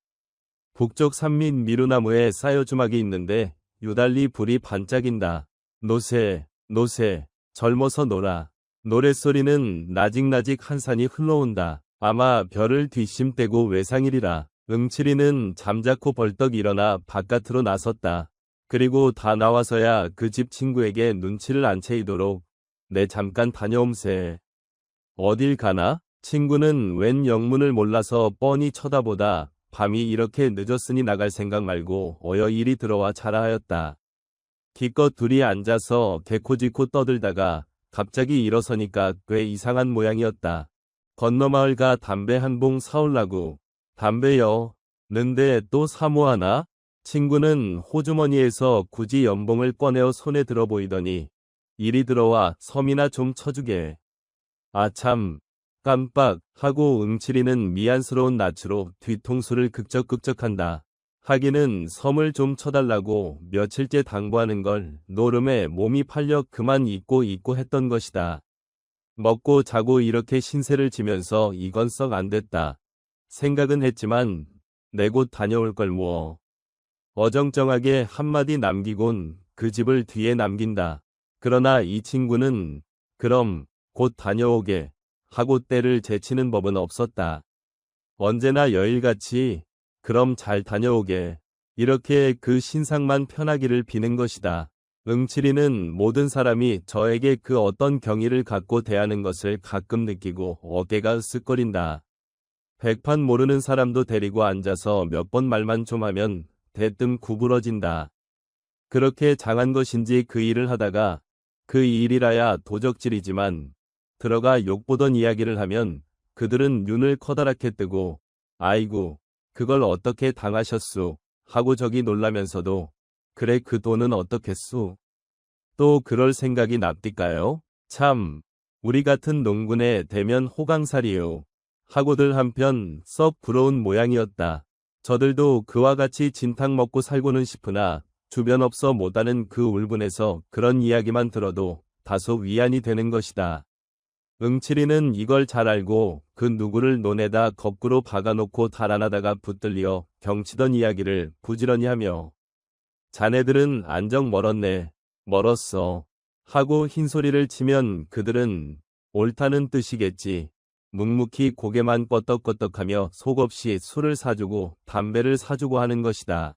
북쪽 산밑 미루나무에 쌓여 주막이 있는데 유달리 불이 반짝인다. 노새, 노새, 젊어서 놀아. 노랫소리는 나직나직 한산이 흘러온다. 아마 별을 뒷심떼고 외상이리라. 응칠이는 잠자코 벌떡 일어나 바깥으로 나섰다. 그리고 다 나와서야 그 집 친구에게 눈치를 안 채이도록 내 잠깐 다녀옴세. 어딜 가나? 친구는 웬 영문을 몰라서 뻔히 쳐다보다 밤이 이렇게 늦었으니 나갈 생각 말고 어여 이리 들어와 자라 하였다. 기껏 둘이 앉아서 개코지코 떠들다가 갑자기 일어서니까 꽤 이상한 모양이었다. 건너마을 가 담배 한 봉 사올라구. 담배요. 는데 또 사모하나? 친구는 호주머니에서 굳이 연봉을 꺼내어 손에 들어 보이더니 이리 들어와 섬이나 좀 쳐주게. 아참, 깜빡 하고 응칠이는 미안스러운 낯으로 뒤통수를 극적극적한다. 하기는 섬을 좀 쳐달라고 며칠째 당부하는 걸 노름에 몸이 팔려 그만 잊고 했던 것이다. 먹고 자고 이렇게 신세를 지면서 이건 썩 안 됐다. 생각은 했지만 내 곧 다녀올 걸 뭐. 어정쩡하게 한마디 남기곤 그 집을 뒤에 남긴다. 그러나 이 친구는 그럼 곧 다녀오게 하고 때를 제치는 법은 없었다. 언제나 여일같이 그럼 잘 다녀오게 이렇게 그 신상만 편하기를 비는 것이다. 응칠이는 모든 사람이 저에게 그 어떤 경의를 갖고 대하는 것을 가끔 느끼고 어깨가 으쓱거린다. 백판 모르는 사람도 데리고 앉아서 몇 번 말만 좀 하면 대뜸 구부러진다. 그렇게 장한 것인지 그 일을 하다가 그 일이라야 도적질이지만 들어가 욕보던 이야기를 하면 그들은 눈을 커다랗게 뜨고 아이고 그걸 어떻게 당하셨수 하고 저기 놀라면서도 그래 그 돈은 어떻겠수? 또 그럴 생각이 납디까요? 참 우리 같은 농군의 대면 호강살이요. 하고들 한편 썩 부러운 모양이었다. 저들도 그와 같이 진탕 먹고 살고는 싶으나 주변 없어 못하는 그 울분에서 그런 이야기만 들어도 다소 위안이 되는 것이다. 응칠이는 이걸 잘 알고 그 누구를 논에다 거꾸로 박아놓고 달아나다가 붙들려 경치던 이야기를 부지런히 하며 자네들은 안정 멀었네. 멀었어. 하고 흰소리를 치면 그들은 옳다는 뜻이겠지. 묵묵히 고개만 껐덕껐덕하며 속없이 술을 사주고 담배를 사주고 하는 것이다.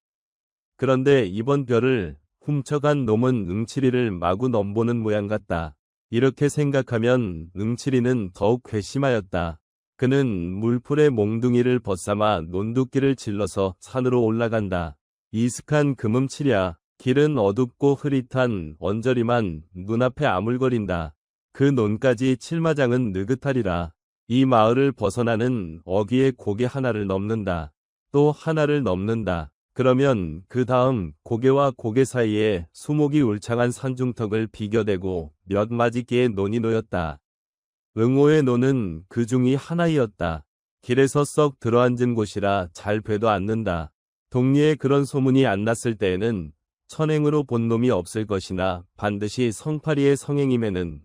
그런데 이번 별을 훔쳐간 놈은 응칠이를 마구 넘보는 모양 같다. 이렇게 생각하면 응칠이는 더욱 괘씸하였다. 그는 물풀에 몽둥이를 벗삼아 논두끼를 질러서 산으로 올라간다. 이슥한 금음치랴. 길은 어둡고 흐릿한 언저리만 눈앞에 아물거린다. 그 논까지 칠마장은 느긋하리라. 이 마을을 벗어나는 어귀의 고개 하나를 넘는다. 또 하나를 넘는다. 그러면 그 다음 고개와 고개 사이에 수목이 울창한 산중턱을 비교대고 몇 마지기의 논이 놓였다. 응오의 논은 그 중이 하나이었다. 길에서 썩 들어앉은 곳이라 잘 뵈도 않는다. 동리에 그런 소문이 안 났을 때에는 천행으로 본 놈이 없을 것이나 반드시 성파리의 성행임에는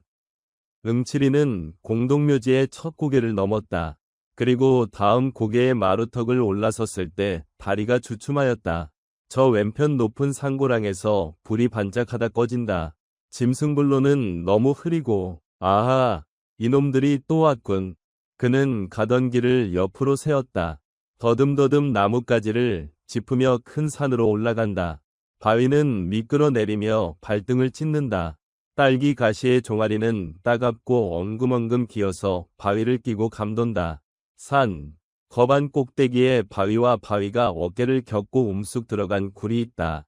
응칠이는 공동묘지의 첫 고개를 넘었다. 그리고 다음 고개의 마루턱을 올라섰을 때 다리가 주춤하였다. 저 왼편 높은 산고랑에서 불이 반짝하다 꺼진다. 짐승불로는 너무 흐리고 아하 이놈들이 또 왔군. 그는 가던 길을 옆으로 세웠다. 더듬더듬 나뭇가지를 짚으며 큰 산으로 올라간다. 바위는 미끄러 내리며 발등을 찢는다. 딸기 가시의 종아리는 따갑고 엉금엉금 기어서 바위를 끼고 감돈다. 산, 거반 꼭대기에 바위와 바위가 어깨를 겹고 움쑥 들어간 굴이 있다.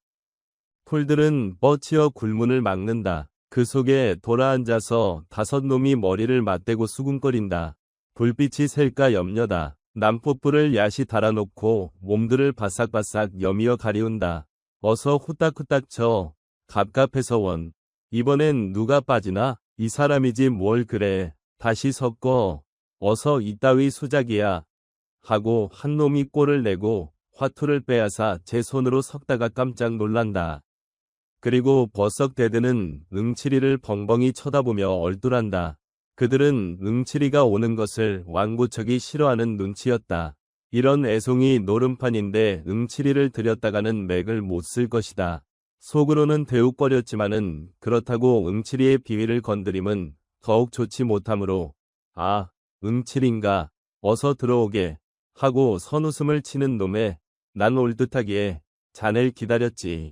풀들은 뻗치어 굴문을 막는다. 그 속에 돌아앉아서 5놈이 머리를 맞대고 수군거린다. 불빛이 셀까 염려다. 난포불을 야시 달아놓고 몸들을 바싹바싹 여미어 가리운다. 어서 후딱후딱 쳐. 갑갑해서 원. 이번엔 누가 빠지나? 이 사람이지 뭘 그래. 다시 섞어. 어서 이따위 수작이야. 하고 한 놈이 꼴을 내고 화투를 빼앗아 제 손으로 섞다가 깜짝 놀란다. 그리고 버석 대드는 응칠이를 벙벙이 쳐다보며 얼뚤한다. 그들은 응칠이가 오는 것을 왕구척이 싫어하는 눈치였다. 이런 애송이 노름판인데 응칠이를 들였다가는 맥을 못 쓸 것이다. 속으로는 대욱거렸지만은 그렇다고 응칠이의 비위를 건드림은 더욱 좋지 못하므로 아, 응칠인가? 어서 들어오게 하고 선웃음을 치는 놈에 난 올 듯하기에 자넬 기다렸지.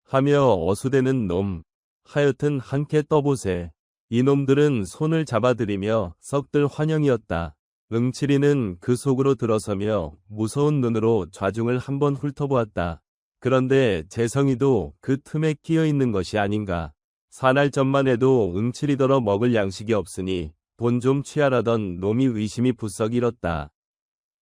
하며 어수대는 놈. 하여튼 한캐 떠보세. 이놈들은 손을 잡아들이며 썩들 환영이었다. 응칠이는 그 속으로 들어서며 무서운 눈으로 좌중을 한번 훑어보았다. 그런데 재성이도 그 틈에 끼어 있는 것이 아닌가. 사날 전만 해도 응칠이더러 먹을 양식이 없으니 돈 좀 취하라던 놈이 의심이 부쩍 일었다.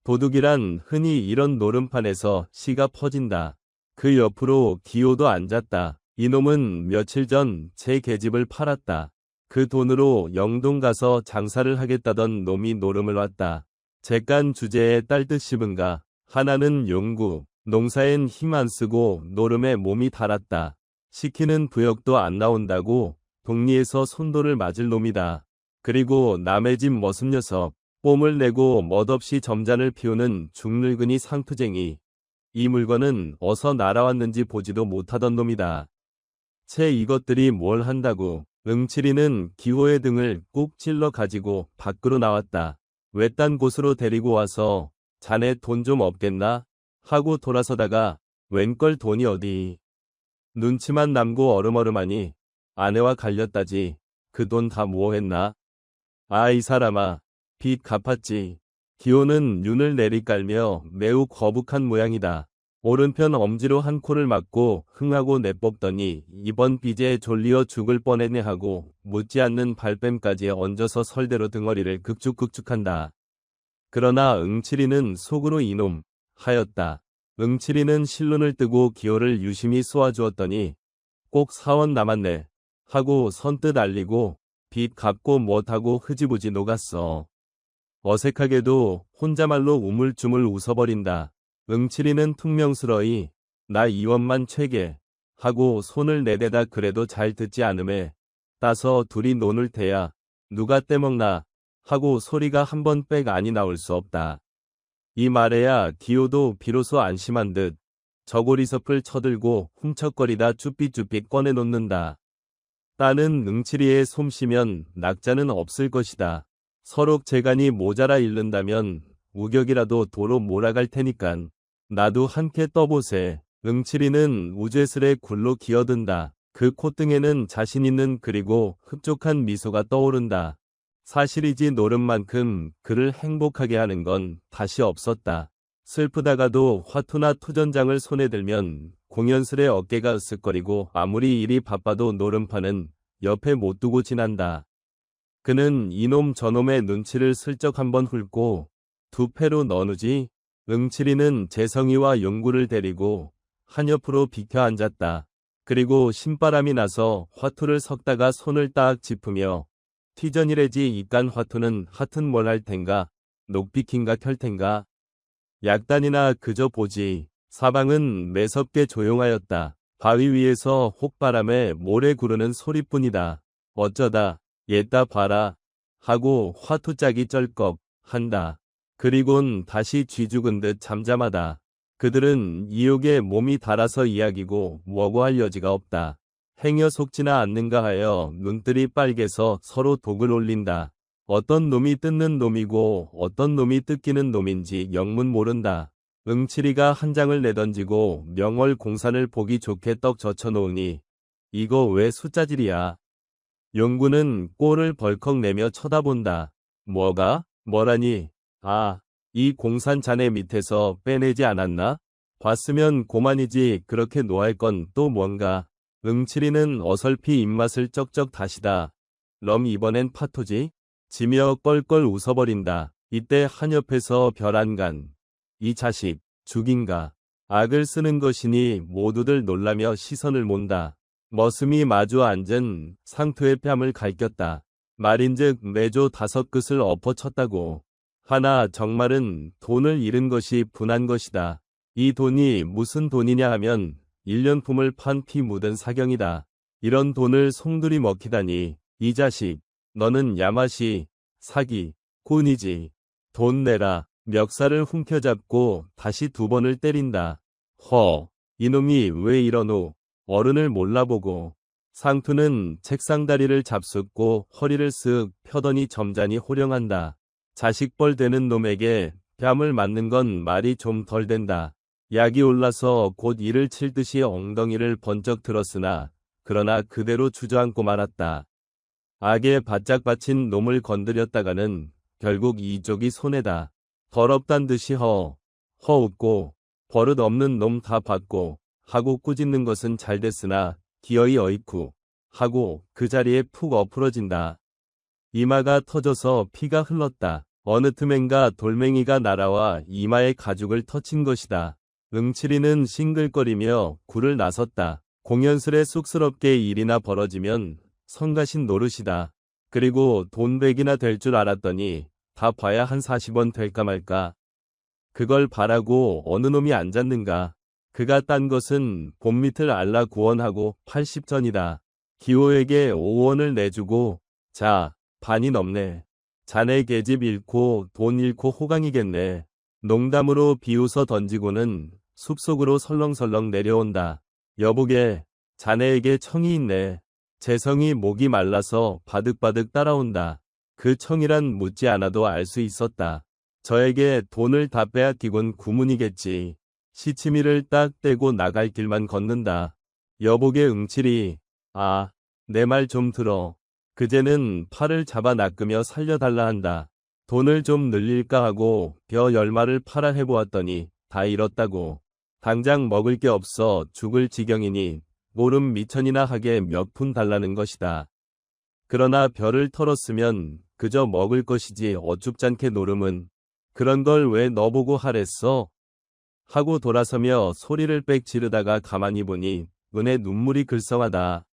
도둑이란 흔히 이런 노름판에서 시가 퍼진다. 그 옆으로 기호도 앉았다. 이놈은 며칠 전 제 계집을 팔았다. 그 돈으로 영동 가서 장사를 하겠다던 놈이 노름을 왔다. 객간 주제에 딸듯 씹은가. 하나는 용구, 농사엔 힘 안 쓰고 노름에 몸이 달았다. 시키는 부역도 안 나온다고 동리에서 손돌을 맞을 놈이다. 그리고 남의 집 머슴 녀석, 뽐을 내고 멋없이 점잔을 피우는 중늙은이 상투쟁이. 이 물건은 어서 날아왔는지 보지도 못하던 놈이다. 채 이것들이 뭘 한다고. 응칠이는 기호의 등을 꾹 찔러 가지고 밖으로 나왔다. 외딴 곳으로 데리고 와서 자네 돈 좀 없겠나? 하고 돌아서다가 웬걸 돈이 어디. 눈치만 남고 얼음얼음하니 아내와 갈렸다지. 그 돈 다 뭐했나? 아, 이 사람아. 빚 갚았지. 기호는 눈을 내리깔며 매우 거북한 모양이다. 오른편 엄지로 한 코를 막고 흥하고 내뽑더니 이번 빚에 졸리어 죽을 뻔했네 하고 묻지 않는 발뺌까지 얹어서 설대로 등어리를 극죽극죽한다. 그러나 응칠이는 속으로 이놈 하였다. 응칠이는 실눈을 뜨고 기호를 유심히 쏘아주었더니 꼭 4원 남았네 하고 선뜻 알리고 빚 갚고 못하고 흐지부지 녹았어. 어색하게도 혼자말로 우물쭈물 웃어버린다. 응칠이는 퉁명스러이 나 2원만 채게 하고 손을 내대다 그래도 잘 듣지 않음에 따서 둘이 노는 테야 누가 떼먹나 하고 소리가 한 번 빽 아니 나올 수 없다. 이 말에야 기호도 비로소 안심한 듯 저고리섭을 쳐들고 훔척거리다 쭈삣쭈삣 꺼내놓는다. 따는 응칠이의 솜씨면 낙자는 없을 것이다. 서로 재간이 모자라 잃는다면 우격이라도 도로 몰아갈 테니깐 나도 한캐 떠보세. 응칠이는 우죄스레 굴로 기어든다. 그 콧등에는 자신 있는 그리고 흡족한 미소가 떠오른다. 사실이지 노름만큼 그를 행복하게 하는 건 다시 없었다. 슬프다가도 화투나 투전장을 손에 들면 공연스레 어깨가 으쓱거리고 아무리 일이 바빠도 노름판은 옆에 못 두고 지난다. 그는 이놈 저놈의 눈치를 슬쩍 한번 훑고 두 패로 너누지. 응칠이는 재성이와 용구를 데리고 한옆으로 비켜 앉았다. 그리고 신바람이 나서 화투를 섞다가 손을 딱 짚으며 튀전이래지 이깟 화투는 하튼 뭘 할 텐가 녹비킨가 켤 텐가 약단이나 그저 보지. 사방은 매섭게 조용하였다. 바위 위에서 혹바람에 모래 구르는 소리뿐이다. 어쩌다 얘따 봐라 하고 화투짝이 쩔꺽 한다. 그리곤 다시 쥐죽은 듯 잠잠하다. 그들은 이욕에 몸이 달아서 이야기고 뭐고 할 여지가 없다. 행여 속지나 않는가 하여 눈들이 빨개서 서로 독을 올린다. 어떤 놈이 뜯는 놈이고 어떤 놈이 뜯기는 놈인지 영문 모른다. 응칠이가 한 장을 내던지고 명월 공산을 보기 좋게 떡 젖혀놓으니 이거 왜 숫자질이야. 용구는 꼴을 벌컥 내며 쳐다본다. 뭐가? 뭐라니? 아, 이 공산 자네 밑에서 빼내지 않았나? 봤으면 고만이지 그렇게 노할 건 또 뭔가. 응칠이는 어설피 입맛을 쩍쩍 다시다. 럼 이번엔 파토지? 지며 껄껄 웃어버린다. 이때 한 옆에서 별안간. 이 자식, 죽인가. 악을 쓰는 것이니 모두들 놀라며 시선을 몬다. 머슴이 마주 앉은 상투의 뺨을 갈겼다. 말인즉 매조 5끝을 엎어쳤다고. 하나 정말은 돈을 잃은 것이 분한 것이다. 이 돈이 무슨 돈이냐 하면 1년품을 판 피 묻은 사경이다. 이런 돈을 송두리 먹히다니. 이 자식, 너는 야맛이, 사기, 꾼이지. 돈 내라. 멱살을 훔켜잡고 다시 2번을 때린다. 허, 이놈이 왜 이러노? 어른을 몰라보고. 상투는 책상다리를 잡숫고 허리를 쓱 펴더니 점잖이 호령한다. 자식벌 되는 놈에게 뺨을 맞는 건 말이 좀 덜 된다. 약이 올라서 곧 이를 칠 듯이 엉덩이를 번쩍 들었으나 그러나 그대로 주저앉고 말았다. 악에 바짝 받친 놈을 건드렸다가는 결국 이쪽이 손해다. 더럽단 듯이 웃고 버릇 없는 놈 다 받고 하고 꾸짖는 것은 잘 됐으나 기어이 어이쿠 하고 그 자리에 푹 엎으러진다. 이마가 터져서 피가 흘렀다. 어느 틈엔가 돌멩이가 날아와 이마에 가죽을 터친 것이다. 응칠이는 싱글거리며 굴을 나섰다. 공연스레 쑥스럽게 일이나 벌어지면 성가신 노릇이다. 그리고 돈 100이나 될 줄 알았더니 다 봐야 한 40원 될까 말까. 그걸 바라고 어느 놈이 앉았는가. 그가 딴 것은 봄밑을 알라 구원하고 80전이다. 기호에게 5원을 내주고 자, 반이 넘네. 자네 계집 잃고 돈 잃고 호강이겠네. 농담으로 비웃어 던지고는 숲속으로 설렁설렁 내려온다. 여보게, 자네에게 청이 있네. 재성이 목이 말라서 바득바득 따라온다. 그 청이란 묻지 않아도 알 수 있었다. 저에게 돈을 다 빼앗기곤 구문이겠지. 시치미를 딱 떼고 나갈 길만 걷는다. 여보게 응칠이, 아, 내 말 좀 들어. 그제는 팔을 잡아 낚으며 살려달라 한다. 돈을 좀 늘릴까 하고 벼 10마를 팔아 해보았더니 다 잃었다고. 당장 먹을 게 없어 죽을 지경이니 모름 미천이나 하게 몇 푼 달라는 것이다. 그러나 벼를 털었으면 그저 먹을 것이지 어줍잖게 노름은. 그런 걸 왜 너보고 하랬어? 하고 돌아서며 소리를 빽 지르다가 가만히 보니 눈에 눈물이 글썽하다.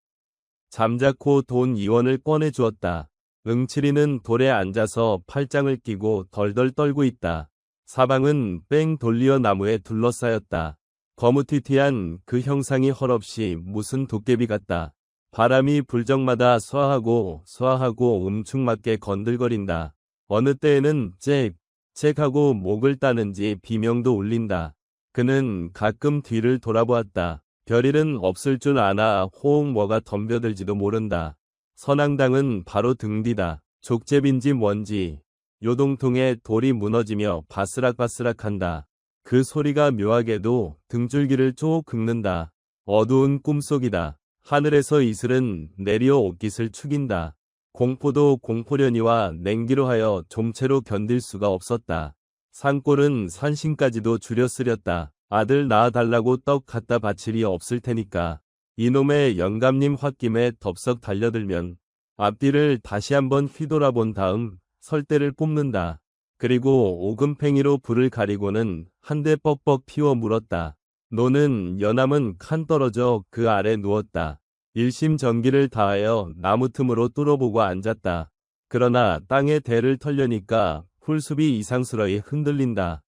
잠자코 돈 2원을 꺼내 주었다. 응칠이는 돌에 앉아서 팔짱을 끼고 덜덜 떨고 있다. 사방은 뺑 돌리어 나무에 둘러싸였다. 거무튀튀한 그 형상이 헐없이 무슨 도깨비 같다. 바람이 불 적마다 쏴하고 음축맞게 건들거린다. 어느 때에는 짹짹하고 목을 따는지 비명도 울린다. 그는 가끔 뒤를 돌아보았다. 별일은 없을 줄 아나 호응 뭐가 덤벼들지도 모른다. 선앙당은 바로 등 뒤다. 족제비인지 뭔지 요동통에 돌이 무너지며 바스락바스락한다. 그 소리가 묘하게도 등줄기를 쭉 긁는다. 어두운 꿈속이다. 하늘에서 이슬은 내리어 옷깃을 축인다. 공포도 공포려니와 냉기로 하여 좀채로 견딜 수가 없었다. 산골은 산신까지도 줄여 쓰렸다. 아들 낳아달라고 떡 갖다 바칠 리 없을 테니까. 이놈의 영감님 홧김에 덥석 달려들면 앞뒤를 다시 한번 휘돌아본 다음 설대를 뽑는다. 그리고 오금팽이로 불을 가리고는 한 대 뻑뻑 피워 물었다. 노는 여남은 칸 떨어져 그 아래 누웠다. 일심전기를 다하여 나무 틈으로 뚫어보고 앉았다. 그러나 땅에 대를 털려니까 풀숲이 이상스러이 흔들린다.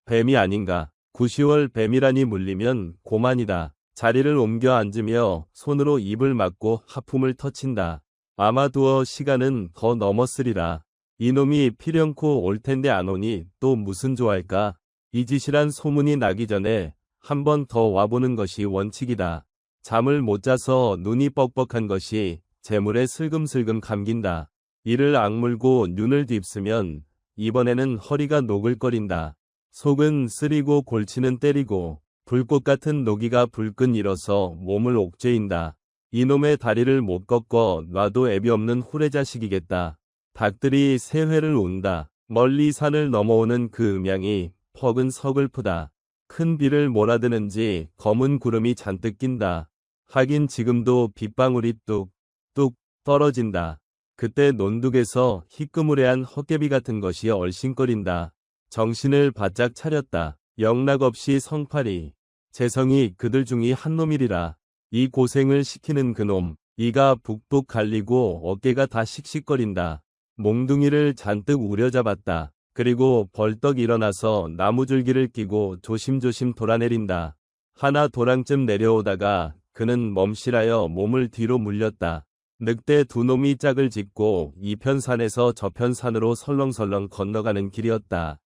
뱀이 아닌가. 9시월 뱀이라니 물리면 고만이다. 자리를 옮겨 앉으며 손으로 입을 막고 하품을 터친다. 아마두어 시간은 더 넘었으리라. 이놈이 필연코 올 텐데 안 오니 또 무슨 좋아할까. 이 짓이란 소문이 나기 전에 한 번 더 와보는 것이 원칙이다. 잠을 못 자서 눈이 뻑뻑한 것이 재물에 슬금슬금 감긴다. 이를 악물고 눈을 딥으면 이번에는 허리가 노글거린다. 속은 쓰리고 골치는 때리고 불꽃 같은 노기가 불끈 일어서 몸을 옥죄인다. 이놈의 다리를 못 꺾어 놔도 애비 없는 후레자식이겠다. 닭들이 새 회를 운다. 멀리 산을 넘어오는 그 음향이 퍽은 서글프다. 큰 비를 몰아드는지 검은 구름이 잔뜩 낀다. 하긴 지금도 빗방울이 뚝뚝 떨어진다. 그때 논둑에서 희끄무레한 헛개비 같은 것이 얼씬거린다. 정신을 바짝 차렸다. 영락없이 성팔이. 재성이 그들 중이 한 놈이리라. 이 고생을 시키는 그놈. 이가 북북 갈리고 어깨가 다 씩씩거린다. 몽둥이를 잔뜩 우려잡았다. 그리고 벌떡 일어나서 나무줄기를 끼고 조심조심 돌아내린다. 하나 도랑쯤 내려오다가 그는 멈실하여 몸을 뒤로 물렸다. 늑대 두 놈이 짝을 짓고 이편산에서 저편산으로 설렁설렁 건너가는 길이었다.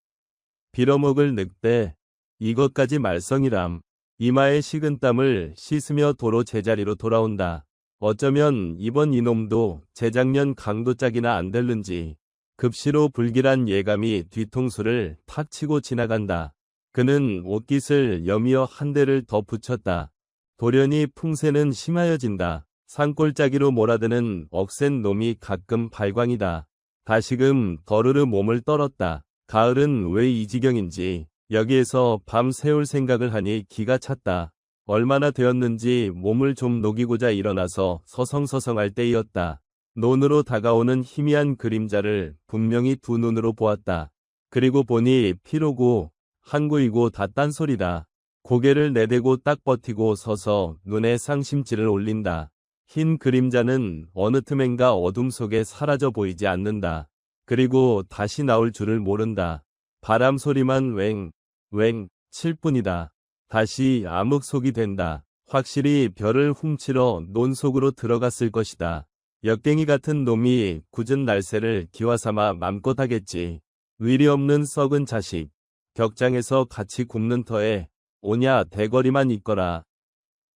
빌어먹을 늑대. 이것까지 말썽이람. 이마에 식은 땀을 씻으며 도로 제자리로 돌아온다. 어쩌면 이번 이놈도 재작년 강도짝이나 안 될는지 급시로 불길한 예감이 뒤통수를 탁 치고 지나간다. 그는 옷깃을 여미어 한 대를 더 붙였다. 돌연히 풍세는 심하여진다. 산골짜기로 몰아드는 억센 놈이 가끔 발광이다. 다시금 더르르 몸을 떨었다. 가을은 왜 이 지경인지 여기에서 밤 새울 생각을 하니 기가 찼다. 얼마나 되었는지 몸을 좀 녹이고자 일어나서 서성서성할 때이었다. 논으로 다가오는 희미한 그림자를 분명히 두 눈으로 보았다. 그리고 보니 피로고 한구이고 다 딴소리다. 고개를 내대고 딱 버티고 서서 눈에 상심지를 올린다. 흰 그림자는 어느 틈엔가 어둠 속에 사라져 보이지 않는다. 그리고 다시 나올 줄을 모른다. 바람 소리만 웽 칠 뿐이다. 다시 암흑속이 된다. 확실히 별을 훔치러 논 속으로 들어갔을 것이다. 역갱이 같은 놈이 굳은 날새를 기와삼아 맘껏 하겠지. 의리 없는 썩은 자식. 격장에서 같이 굽는 터에 오냐 대거리만 있거라.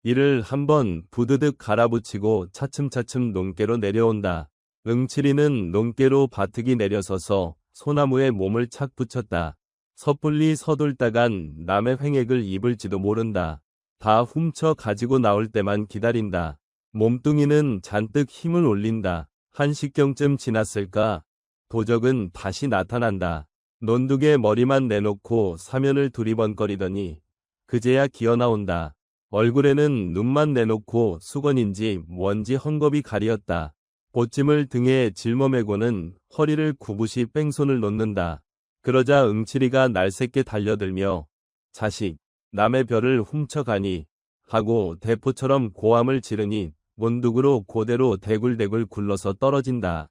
이를 한번 부드득 갈아붙이고 차츰차츰 논께로 내려온다. 응칠이는 논께로 바트기 내려서서 소나무에 몸을 착 붙였다. 섣불리 서둘다간 남의 횡액을 입을지도 모른다. 다 훔쳐 가지고 나올 때만 기다린다. 몸뚱이는 잔뜩 힘을 올린다. 1시경쯤 지났을까? 도적은 다시 나타난다. 논둑에 머리만 내놓고 사면을 두리번거리더니 그제야 기어나온다. 얼굴에는 눈만 내놓고 수건인지 뭔지 헝겊이 가리었다. 보찜을 등에 짊어매고는 허리를 구부시 뺑손을 놓는다. 그러자 응칠이가 날쌔게 달려들며 자식, 남의 별을 훔쳐가니 하고 대포처럼 고함을 지르니 논둑으로 고대로 대굴대굴 굴러서 떨어진다.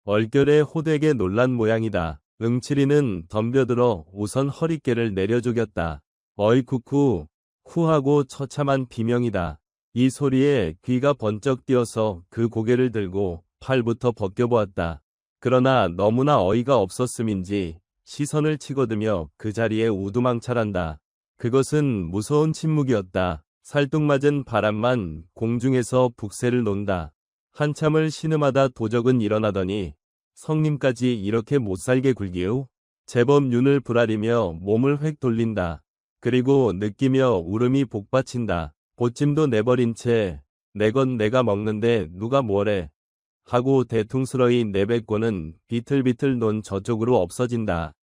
얼결에 호되게 놀란 모양이다. 응칠이는 덤벼들어 우선 허리깨를 내려죽였다. 어이쿠쿠 후하고 처참한 비명이다. 이 소리에 귀가 번쩍 뛰어서 그 고개를 들고 팔부터 벗겨보았다. 그러나 너무나 어이가 없었음인지 시선을 치거드며 그 자리에 우두망찰한다. 그것은 무서운 침묵이었다. 살뚱맞은 바람만 공중에서 북새를 논다. 한참을 신음하다 도적은 일어나더니 성님까지 이렇게 못살게 굴기요? 제법 눈을 부라리며 몸을 획 돌린다. 그리고 느끼며 울음이 복받친다. 보찜도 내버린 채 내 건 내가 먹는데 누가 뭐래 하고 대퉁스러이 내뱉고는 비틀비틀 논 저쪽으로 없어진다.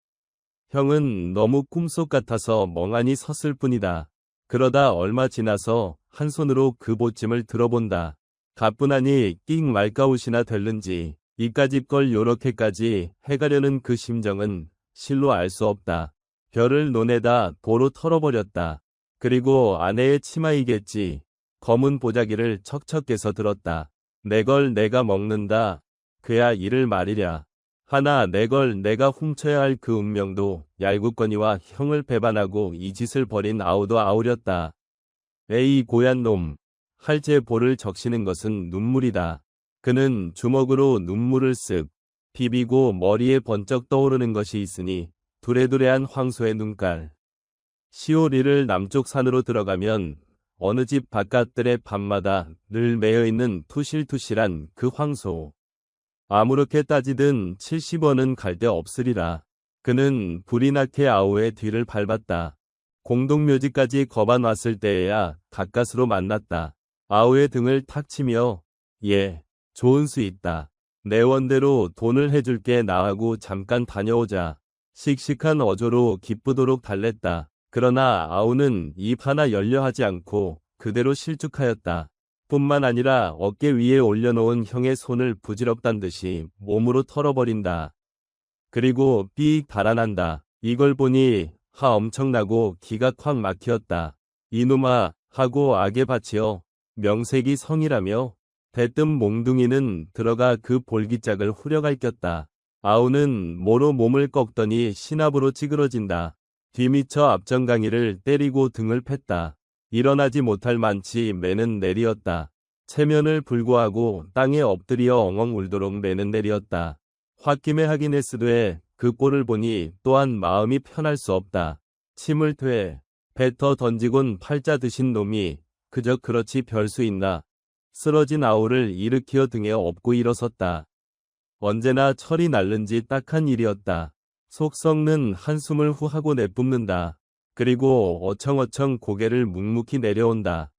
형은 너무 꿈속 같아서 멍하니 섰을 뿐이다. 그러다 얼마 지나서 한 손으로 그 보찜을 들어본다. 가뿐하니 끽 말가웃이나 될는지 이까짓 걸 요렇게까지 해가려는 그 심정은 실로 알 수 없다. 별을 논에다 도로 털어버렸다. 그리고 아내의 치마이겠지. 검은 보자기를 척척 깨서 들었다. 내 걸 내가 먹는다. 그야 이를 말이랴. 하나 내 걸 내가 훔쳐야 할 그 운명도 얄궂거니와 형을 배반하고 이 짓을 벌인 아우도 아우렸다. 에이 고얀 놈. 할제 볼을 적시는 것은 눈물이다. 그는 주먹으로 눈물을 쓱 비비고 머리에 번쩍 떠오르는 것이 있으니 두레두레한 황소의 눈깔. 시오리를 남쪽 산으로 들어가면 어느 집 바깥들의 밤마다 늘 매여있는 투실투실한 그 황소. 아무렇게 따지든 70원은 갈 데 없으리라. 그는 불이 나게 아우의 뒤를 밟았다. 공동묘지까지 거반 왔을 때에야 가까스로 만났다. 아우의 등을 탁 치며 예, 좋은 수 있다. 내 원대로 돈을 해줄게 나하고 잠깐 다녀오자. 씩씩한 어조로 기쁘도록 달랬다. 그러나 아우는 입 하나 열려 하지 않고 그대로 실축하였다. 뿐만 아니라 어깨 위에 올려놓은 형의 손을 부질없단 듯이 몸으로 털어버린다. 그리고 삑 달아난다. 이걸 보니 하 엄청나고 기가 콱 막히었다. 이놈아 하고 악에 바치어 명색이 성이라며 대뜸 몽둥이는 들어가 그 볼기짝을 후려갈 꼈다. 아우는 모로 몸을 꺾더니 신압으로 찌그러진다. 뒤미처 앞정강이를 때리고 등을 팼다. 일어나지 못할 만치 매는 내리었다. 체면을 불구하고 땅에 엎드려 엉엉 울도록 매는 내리었다. 홧김에 하긴 했으되 그 꼴을 보니 또한 마음이 편할 수 없다. 침을 퇴 뱉어 던지곤 팔자 드신 놈이 그저 그렇지 별 수 있나. 쓰러진 아우를 일으키어 등에 업고 일어섰다. 언제나 철이 날른지 딱한 일이었다. 속 썩는 한숨을 후하고 내뿜는다. 그리고 어청어청 고개를 묵묵히 내려온다.